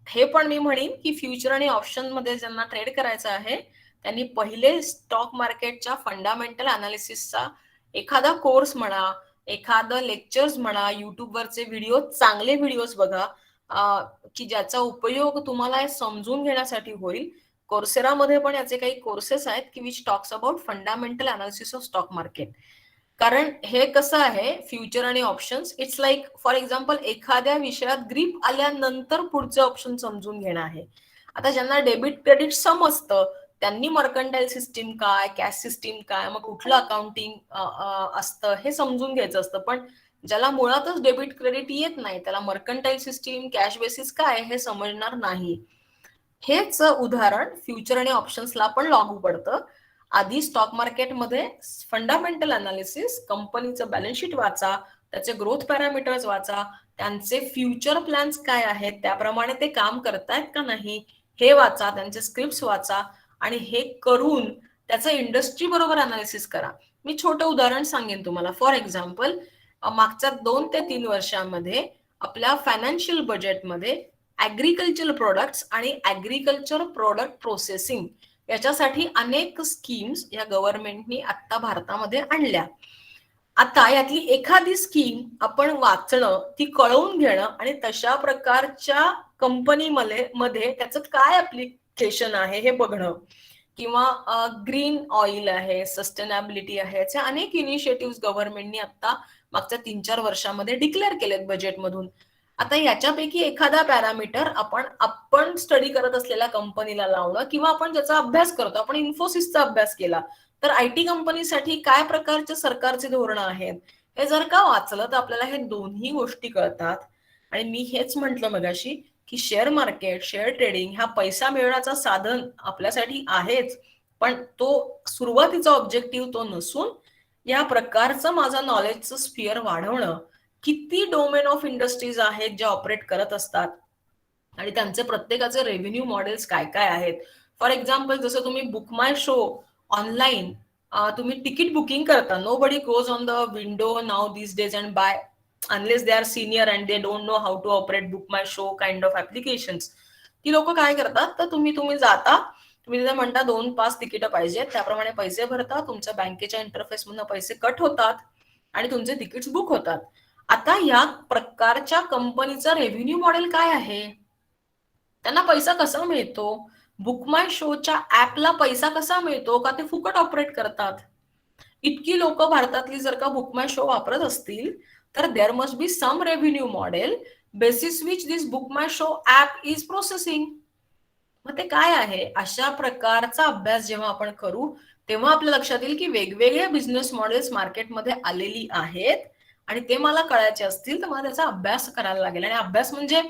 हे पण मी म्हणेन की फ्युचर आणि ऑप्शन मध्ये ज्यांना ट्रेड करायचं आहे त्यांनी पहिले स्टॉक मार्केटच्या फंडामेंटल अनालिसिसचा एखादा कोर्स म्हणा, एखादं लेक्चर्स म्हणा, युट्यूबवरचे व्हिडिओ, चांगले व्हिडिओज बघा की ज्याचा उपयोग तुम्हाला हे समजून घेण्यासाठी होईल. कोर्सेरामध्ये पण याचे काही कोर्सेस आहेत की which talks about fundamental analysis of stock market. कारण हे कसं आहे फ्युचर आणि options, it's like for example एखाद्या विषयात ग्रीप आल्यानंतर पुढचे ऑप्शन समजून घेणं आहे. आता ज्यांना डेबिट क्रेडिट समजतं त्यांनी मर्कंटाईल सिस्टीम काय, कॅश सिस्टीम काय, मग कुठलं अकाउंटिंग असतं हे समजून घ्यायचं असतं. पण ज्याला मुळातच डेबिट क्रेडिट येत नाही त्याला मर्कंटाईल सिस्टीम, कॅश बेसिस काय हे समजणार नाही. हेच उदाहरण फ्युचर आणि ऑप्शन्सला पण लागू पडतं. आधी स्टॉक मार्केटमध्ये फंडामेंटल अनालिसिस, कंपनीचं बॅलन्स शीट वाचा, त्याचे ग्रोथ पॅरामीटर्स वाचा, त्यांचे फ्युचर प्लॅन्स काय आहेत, त्याप्रमाणे ते काम करतायत का नाही हे वाचा, त्यांचे स्क्रिप्ट्स वाचा आणि हे करून त्याचं इंडस्ट्री बरोबर अनालिसिस करा. मी छोटं उदाहरण सांगेन तुम्हाला. फॉर एक्झाम्पल मागच्या 2 ते 3 वर्षांमध्ये आपल्या फायनान्शियल बजेटमध्ये ऍग्रिकल्चर प्रोडक्ट्स आणि ऍग्रिकल्चर प्रोडक्ट प्रोसेसिंग याच्यासाठी अनेक स्कीम्स या गव्हर्नमेंटनी आता भारतामध्ये आणल्या. आता यातली एखादी स्कीम आपण वाचणं, ती कळवून घेणं आणि तशा प्रकारच्या कंपनीमध्ये त्याचं काय ऍप्लिकेशन आहे हे बघणं, किंवा ग्रीन ऑइल आहे, सस्टेनेबिलिटी आहे, याचे अनेक इनिशिएटिव्ह गव्हर्नमेंटनी आता मागच्या 3-4 वर्षांमध्ये डिक्लेअर केलेत बजेटमधून. आता याच्यापैकी एखादा पॅरामीटर आपण स्टडी करत असलेल्या कंपनीला लावणं, किंवा आपण ज्याचा अभ्यास करतो, आपण इन्फोसिसचा अभ्यास केला तर आयटी कंपनीसाठी काय प्रकारचे सरकारचे धोरणं आहेत हे जर का वाचलं तर आपल्याला हे दोन्ही गोष्टी कळतात. आणि मी हेच म्हटलं मगाशी की शेअर मार्केट, शेअर ट्रेडिंग हा पैसा मिळवण्याचा साधन आपल्यासाठी आहेच, पण तो सुरुवातीचा ऑब्जेक्टिव्ह तो नसून या प्रकारचं माझं नॉलेजचं स्फिअर वाढवणं. किती डोमेन ऑफ इंडस्ट्रीज आहेत ज्या ऑपरेट करत असतात आणि त्यांचे प्रत्येकाचे रेव्हेन्यू मॉडेल्स काय काय आहेत. फॉर एक्झाम्पल जसं तुम्ही बुक माय शो ऑनलाईन तुम्ही तिकीट बुकिंग करता, nobody goes on the window now these days and buy unless they are senior and they don't know how to operate book my show kind of applications. ती लोक काय करतात तर तुम्ही जाता, तुम्ही तिथे म्हणता 2-5 तिकीट पाहिजेत, त्याप्रमाणे पैसे भरता, तुमच्या बँकेच्या इंटरफेस मधून पैसे कट होतात आणि तुमचे तिकीट्स बुक होतात. आता या प्रकारच्या कंपनीचं रेव्हेन्यू मॉडेल काय आहे, त्यांना पैसा कसा मिळतो, बुक माय शोच्या ऍपला पैसा कसा मिळतो, का ते फुकट ऑपरेट करतात. इतकी लोक भारतातली जर का बुक माय शो वापरत असतील तर there must be some revenue model basis which this book my show app is processing. मग ते काय आहे, अशा प्रकारचा अभ्यास जेव्हा आपण करू तेव्हा आपल्या लक्षात येईल की वेगवेगळे बिझनेस मॉडेल्स मार्केटमध्ये आलेली आहेत आणि ते मला कळायचे असतील तर मला त्याचा अभ्यास करायला लागेल. आणि अभ्यास म्हणजे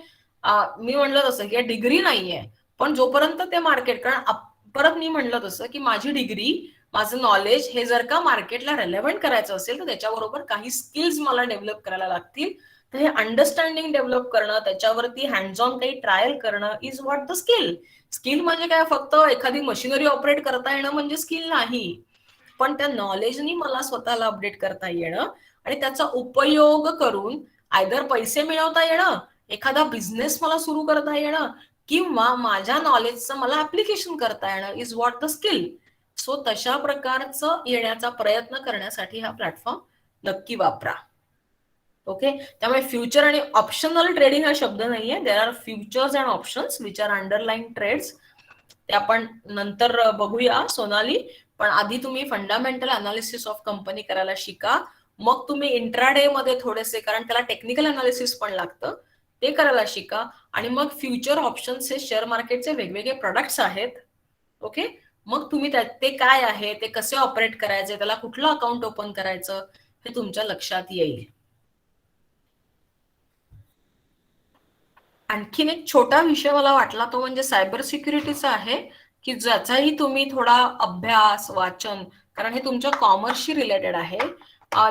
मी म्हणलं तसं की डिग्री नाहीये, पण जोपर्यंत ते मार्केट, कारण परत मी म्हणलं तसं की माझी डिग्री, माझं नॉलेज हे जर का मार्केटला रेलेव्हंट करायचं असेल तर त्याच्याबरोबर काही स्किल्स मला डेव्हलप करायला लागतील, तर हे अंडरस्टँडिंग डेव्हलप करणं, त्याच्यावरती हँड्स ऑन काही ट्रायल करणं is what the skill. Skill म्हणजे काय, फक्त एखादी मशिनरी ऑपरेट करता येणं म्हणजे स्किल नाही, पण त्या नॉलेजनी मला स्वतःला अपडेट करता येणं आणि त्याचा उपयोग करून आयदर पैसे मिळवता येणं, एखादा बिझनेस मला सुरू करता येणं, किंवा माझ्या नॉलेजचं मला ऍप्लिकेशन करता येणं is what the skill. So तशा प्रकारचं येण्याचा प्रयत्न करण्यासाठी हा प्लॅटफॉर्म नक्की वापरा. ओके, त्यामुळे फ्युचर आणि ऑप्शनल ट्रेडिंग हा शब्द नाहीये. There are futures and options which are underline trades. ते आपण नंतर बघूया सोनाली. पण आधी तुम्ही फंडामेंटल अनालिसिस ऑफ कंपनी करायला शिका. मग तुम्ही इंट्राडे मध्ये थोडेसे, कारण त्याला टेक्निकल अनालिसिस पण लागतं, ते करायला शिका. आणि मग फ्युचर ऑप्शन्स हे शेअर मार्केटचे वेगवेगळे प्रोडक्ट्स आहेत. ओके, मग तुम्ही ते काय आहे, ते कसे ऑपरेट करायचे, त्याला कुठलं अकाउंट ओपन करायचं हे तुमच्या लक्षात येईल. आणखीन एक छोटा विषय मला वाटला तो म्हणजे सायबर सिक्युरिटीचा आहे, की ज्याचाही तुम्ही थोडा अभ्यास वाचन, कारण हे तुमच्या कॉमर्सशी रिलेटेड आहे.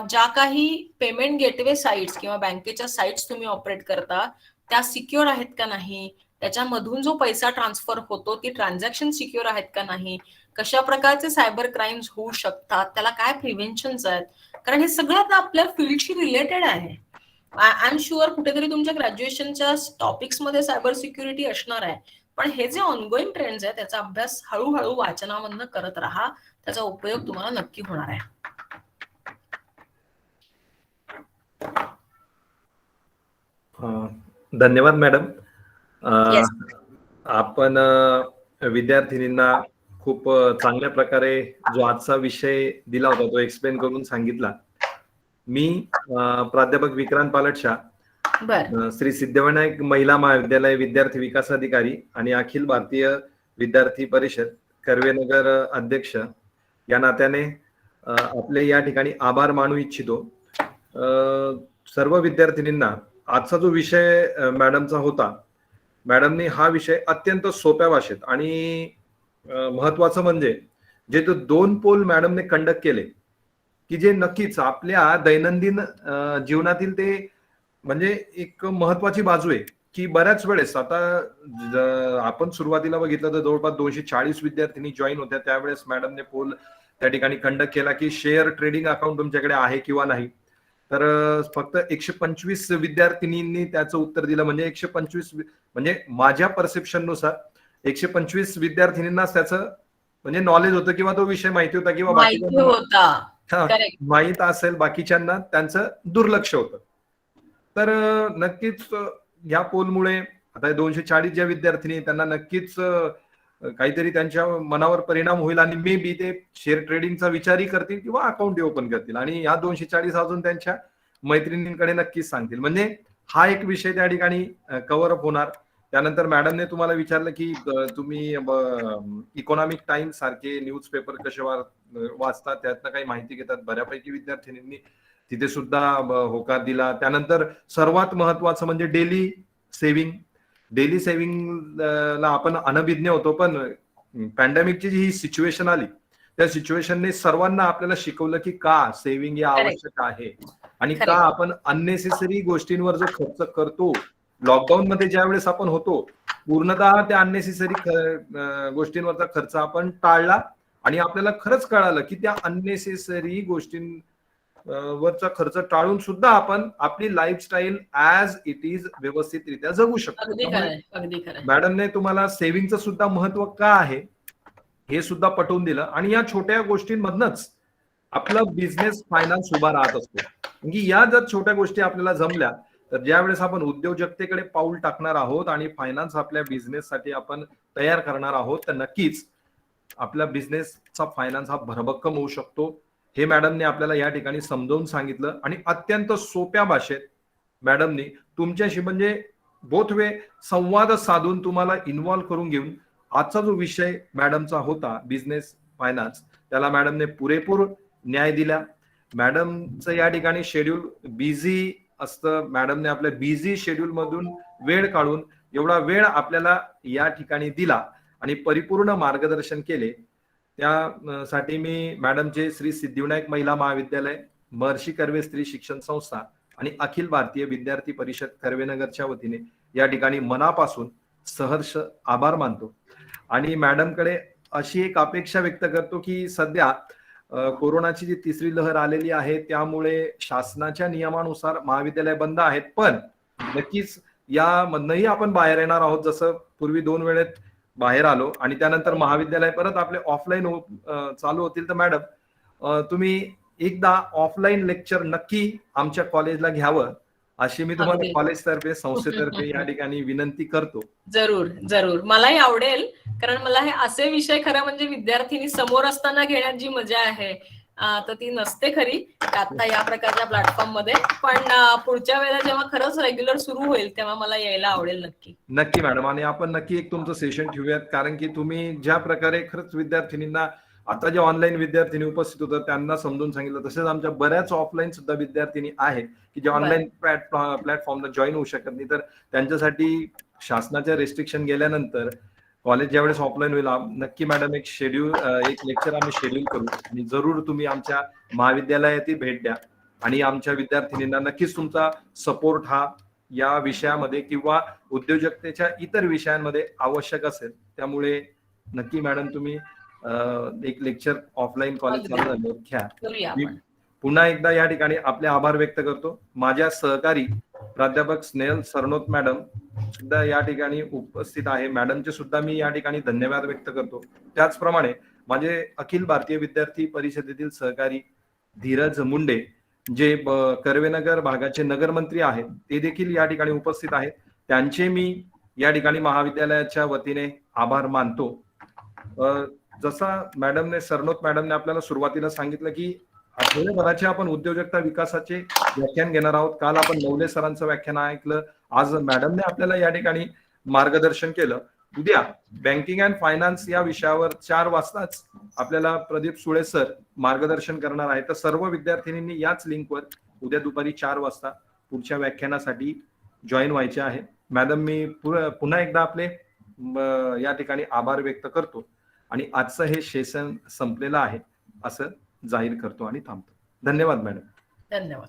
ज्या काही पेमेंट गेटवे साइट्स किंवा बँकेच्या साइट्स तुम्ही ऑपरेट करता त्या सिक्युअर आहेत का नाही, त्याच्यामधून जो पैसा ट्रान्सफर होतो ती ट्रान्झॅक्शन सिक्युअर आहेत का नाही, कशा प्रकारचे सायबर क्राईम्स होऊ शकतात, त्याला काय प्रिव्हेन्शन्स आहेत, कारण हे सगळं आता आपल्या फील्डशी रिलेटेड आहे. आय एम शुअर कुठेतरी तुमच्या ग्रॅज्युएशनच्या टॉपिक्स मध्ये सायबर सिक्युरिटी असणार आहे, पण हे जे ऑनगोईंग ट्रेंड्स आहे त्याचा अभ्यास हळूहळू वाचनामधनं करत राहा, त्याचा उपयोग तुम्हाला नक्की होणार आहे. धन्यवाद मॅडम. Yes. आपण विद्यार्थिनींना खूप चांगल्या प्रकारे जो आजचा विषय दिला होता तो एक्सप्लेन करून सांगितला. मी प्राध्यापक विक्रांत पालटशा, श्री सिद्धिविनायक महिला महाविद्यालय विद्यार्थी विकास अधिकारी आणि अखिल भारतीय विद्यार्थी परिषद कर्वेनगर अध्यक्ष या नात्याने आपले या ठिकाणी आभार मानू इच्छितो. सर्व विद्यार्थिनींना आजचा जो विषय मॅडमचा होता, मॅडमनी हा विषय अत्यंत सोप्या भाषेत आणि महत्वाचं म्हणजे जे 2 पोल मॅडमने कंडक्ट केले की जे नक्कीच आपल्या दैनंदिन जीवनातील ते म्हणजे एक महत्वाची बाजू आहे की बऱ्याच वेळेस आता आपण सुरुवातीला बघितलं तर जवळपास 240 विद्यार्थिनी जॉईन होत्या. त्यावेळेस मॅडमने पोल त्या ठिकाणी कंडक्ट केला की शेअर ट्रेडिंग अकाउंट तुमच्याकडे आहे किंवा नाही. तर फक्त 125 विद्यार्थिनींनी त्याचं उत्तर दिलं. म्हणजे 125 म्हणजे माझ्या परसेप्शन नुसार 125 विद्यार्थिनींनाच त्याचं म्हणजे नॉलेज होतं किंवा तो विषय माहिती होता किंवा माहित असेल, बाकीच्यांना त्यांचं दुर्लक्ष होतं. तर नक्कीच या पोलमुळे आता 240 ज्या विद्यार्थिनी त्यांना नक्कीच काहीतरी त्यांच्या मनावर परिणाम होईल आणि मे बी ते शेअर ट्रेडिंगचा विचारही करतील किंवा अकाउंट ओपन करतील आणि या 240 अजून त्यांच्या मैत्रिणींकडे नक्कीच सांगतील. म्हणजे हा एक विषय त्या ठिकाणी कव्हर अप होणार. त्यानंतर मॅडमने तुम्हाला विचारलं की तुम्ही इकॉनॉमिक टाइम्स सारखे न्यूजपेपर कसे वाचतात, त्यातनं काही माहिती घेतात. बऱ्यापैकी विद्यार्थिनींनी तिथे सुद्धा होकार दिला. त्यानंतर सर्वात महत्वाचं म्हणजे डेली सेव्हिंगला आपण अनभिज्ञ होतो, पण पॅन्डेमिकची जी ही सिच्युएशन आली त्या सिच्युएशनने सर्वांना आपल्याला शिकवलं की का सेव्हिंग हे आवश्यक आहे आणि का आपण अननेसेसरी गोष्टींवर जो खर्च करतो. लॉकडाऊन मध्ये ज्या वेळेस आपण होतो पूर्णतः त्या अननेसेसरी गोष्टींवरचा खर्च आपण टाळला आणि आपल्याला खरंच कळालं की त्या अननेसेसरी गोष्टींवरचा खर्च टाळून सुद्धा आपण आपली लाईफस्टाईल ऍज इट इज व्यवस्थितरित्या जगू शकतो. मॅडमने तुम्हाला सेव्हिंगचं सुद्धा महत्व का आहे हे सुद्धा पटवून दिलं आणि या छोट्या गोष्टींमधनच आपला बिझनेस फायनान्स उभा राहत असतो. म्हणजे या जर छोट्या गोष्टी आपल्याला जमल्या तर ज्या वेळेस आपण उद्योजकतेकडे पाऊल टाकणार आहोत आणि फायनान्स आपल्या बिझनेससाठी आपण तयार करणार आहोत तर नक्कीच आपल्या बिझनेसचा फायनान्स हा भरभक्कम होऊ शकतो. हे मॅडमने आपल्याला या ठिकाणी समजावून सांगितलं आणि अत्यंत सोप्या भाषेत मॅडमनी तुमच्याशी म्हणजे बोथ वे संवाद साधून तुम्हाला इन्व्हॉल्व करून घेऊन आजचा जो विषय मॅडमचा होता बिझनेस फायनान्स त्याला मॅडमने पुरेपूर न्याय दिला. मॅडमचं या ठिकाणी शेड्यूल बिझी असतं. मॅडमने आपल्या बिझी शेड्यूल मधून वेळ काढून एवढा वेळ आपल्याला या ठिकाणी दिला आणि परिपूर्ण मार्गदर्शन केले. त्यासाठी मी मॅडमचे श्री सिद्धिविनायक महिला महाविद्यालय, महर्षी कर्वे स्त्री शिक्षण संस्था आणि अखिल भारतीय विद्यार्थी परिषद कर्वेनगरच्या वतीने या ठिकाणी मनापासून सहर्ष आभार मानतो. आणि मॅडमकडे अशी एक अपेक्षा व्यक्त करतो की सध्या कोरोनाची जी तिसरी लहर आलेली आहे त्यामुळे शासनाच्या नियमानुसार महाविद्यालय बंद आहेत, पण नक्कीच यामधनंही आपण बाहेर येणार आहोत. जसं पूर्वी 2 वेळेत बाहेर आलो आणि त्यानंतर महाविद्यालय परत आपले ऑफलाईन चालू होतील. तर मॅडम तुम्ही एकदा ऑफलाईन लेक्चर नक्की आमच्या कॉलेजला घ्यावं अशी मी तुम्हाला अगदी. कॉलेजतर्फे संस्थेतर्फे या ठिकाणी विनंती करतो. जरूर जरूर, मलाही आवडेल, कारण मला हे असे विषय खरं म्हणजे विद्यार्थिनी समोर असताना घेण्यात जी मजा आहे तर ती नसते खरी आता या प्रकारच्या प्लॅटफॉर्म मध्ये. पण पुढच्या वेळेला जेव्हा खरंच रेग्युलर सुरू होईल तेव्हा मला यायला आवडेल नक्की. नक्की मॅडम, आणि आपण नक्की एक तुमचं सेशन ठेवूयात, कारण की तुम्ही ज्या प्रकारे खरंच विद्यार्थिनींना आता जे ऑनलाईन विद्यार्थिनी उपस्थित होतात त्यांना समजून सांगितलं, तसेच आमच्या बऱ्याच ऑफलाईन सुद्धा विद्यार्थिनी आहेत की जे ऑनलाईन प्लॅटफॉर्मला जॉईन होऊ शकत नाही. तर त्यांच्यासाठी शासनाच्या रेस्ट्रिक्शन गेल्यानंतर कॉलेज ज्यावेळेस ऑफलाईन होईल नक्की मॅडम एक लेक्चर आम्ही शेड्यूल करू आणि जरूर तुम्ही आमच्या महाविद्यालयातील भेट द्या आणि आमच्या विद्यार्थिनींना नक्कीच तुमचा सपोर्ट हा या विषयामध्ये किंवा उद्योजकतेच्या इतर विषयांमध्ये आवश्यक असेल. त्यामुळे नक्की मॅडम तुम्ही एक लेक्चर ऑफलाईन कॉलेज चालू झाल्यावर घ्या. करूया मी आपण. पुन्हा एकदा या ठिकाणी आपले आभार व्यक्त करतो. माझ्या सहकारी प्राध्यापक स्नेहल सरनोत मॅडम सुद्धा या ठिकाणी उपस्थित आहे. मॅडमचे सुद्धा मी या ठिकाणी धन्यवाद व्यक्त करतो. त्याचप्रमाणे माझे अखिल भारतीय विद्यार्थी परिषदेतील सहकारी धीरज मुंडे जे कर्वेनगर भागाचे नगरमंत्री आहेत ते देखील या ठिकाणी उपस्थित आहेत. त्यांचे मी या ठिकाणी महाविद्यालयाच्या वतीने आभार मानतो. जसा सरनोत मॅडमने आपल्याला सुरुवातीला सांगितलं की आठवड्याभराचे आपण उद्योजकता विकासाचे व्याख्यान घेणार आहोत. काल आपण नवले सरांचं व्याख्यान ऐकलं, आज मॅडमने आपल्याला या ठिकाणी मार्गदर्शन केलं. उद्या बँकिंग अँड फायनान्स या विषयावर 4 वाजताच आपल्याला प्रदीप सुळे सर मार्गदर्शन करणार आहे. तर सर्व विद्यार्थिनींनी याच लिंकवर उद्या दुपारी 4 वाजता पुढच्या व्याख्यानासाठी जॉईन व्हायचे आहे. मॅडम मी पुन्हा एकदा आपले या ठिकाणी आभार व्यक्त करतो आणि आजचं हे सेशन संपलेलं आहे असं जाहीर करतो आणि थांबतो. धन्यवाद मॅडम. धन्यवाद.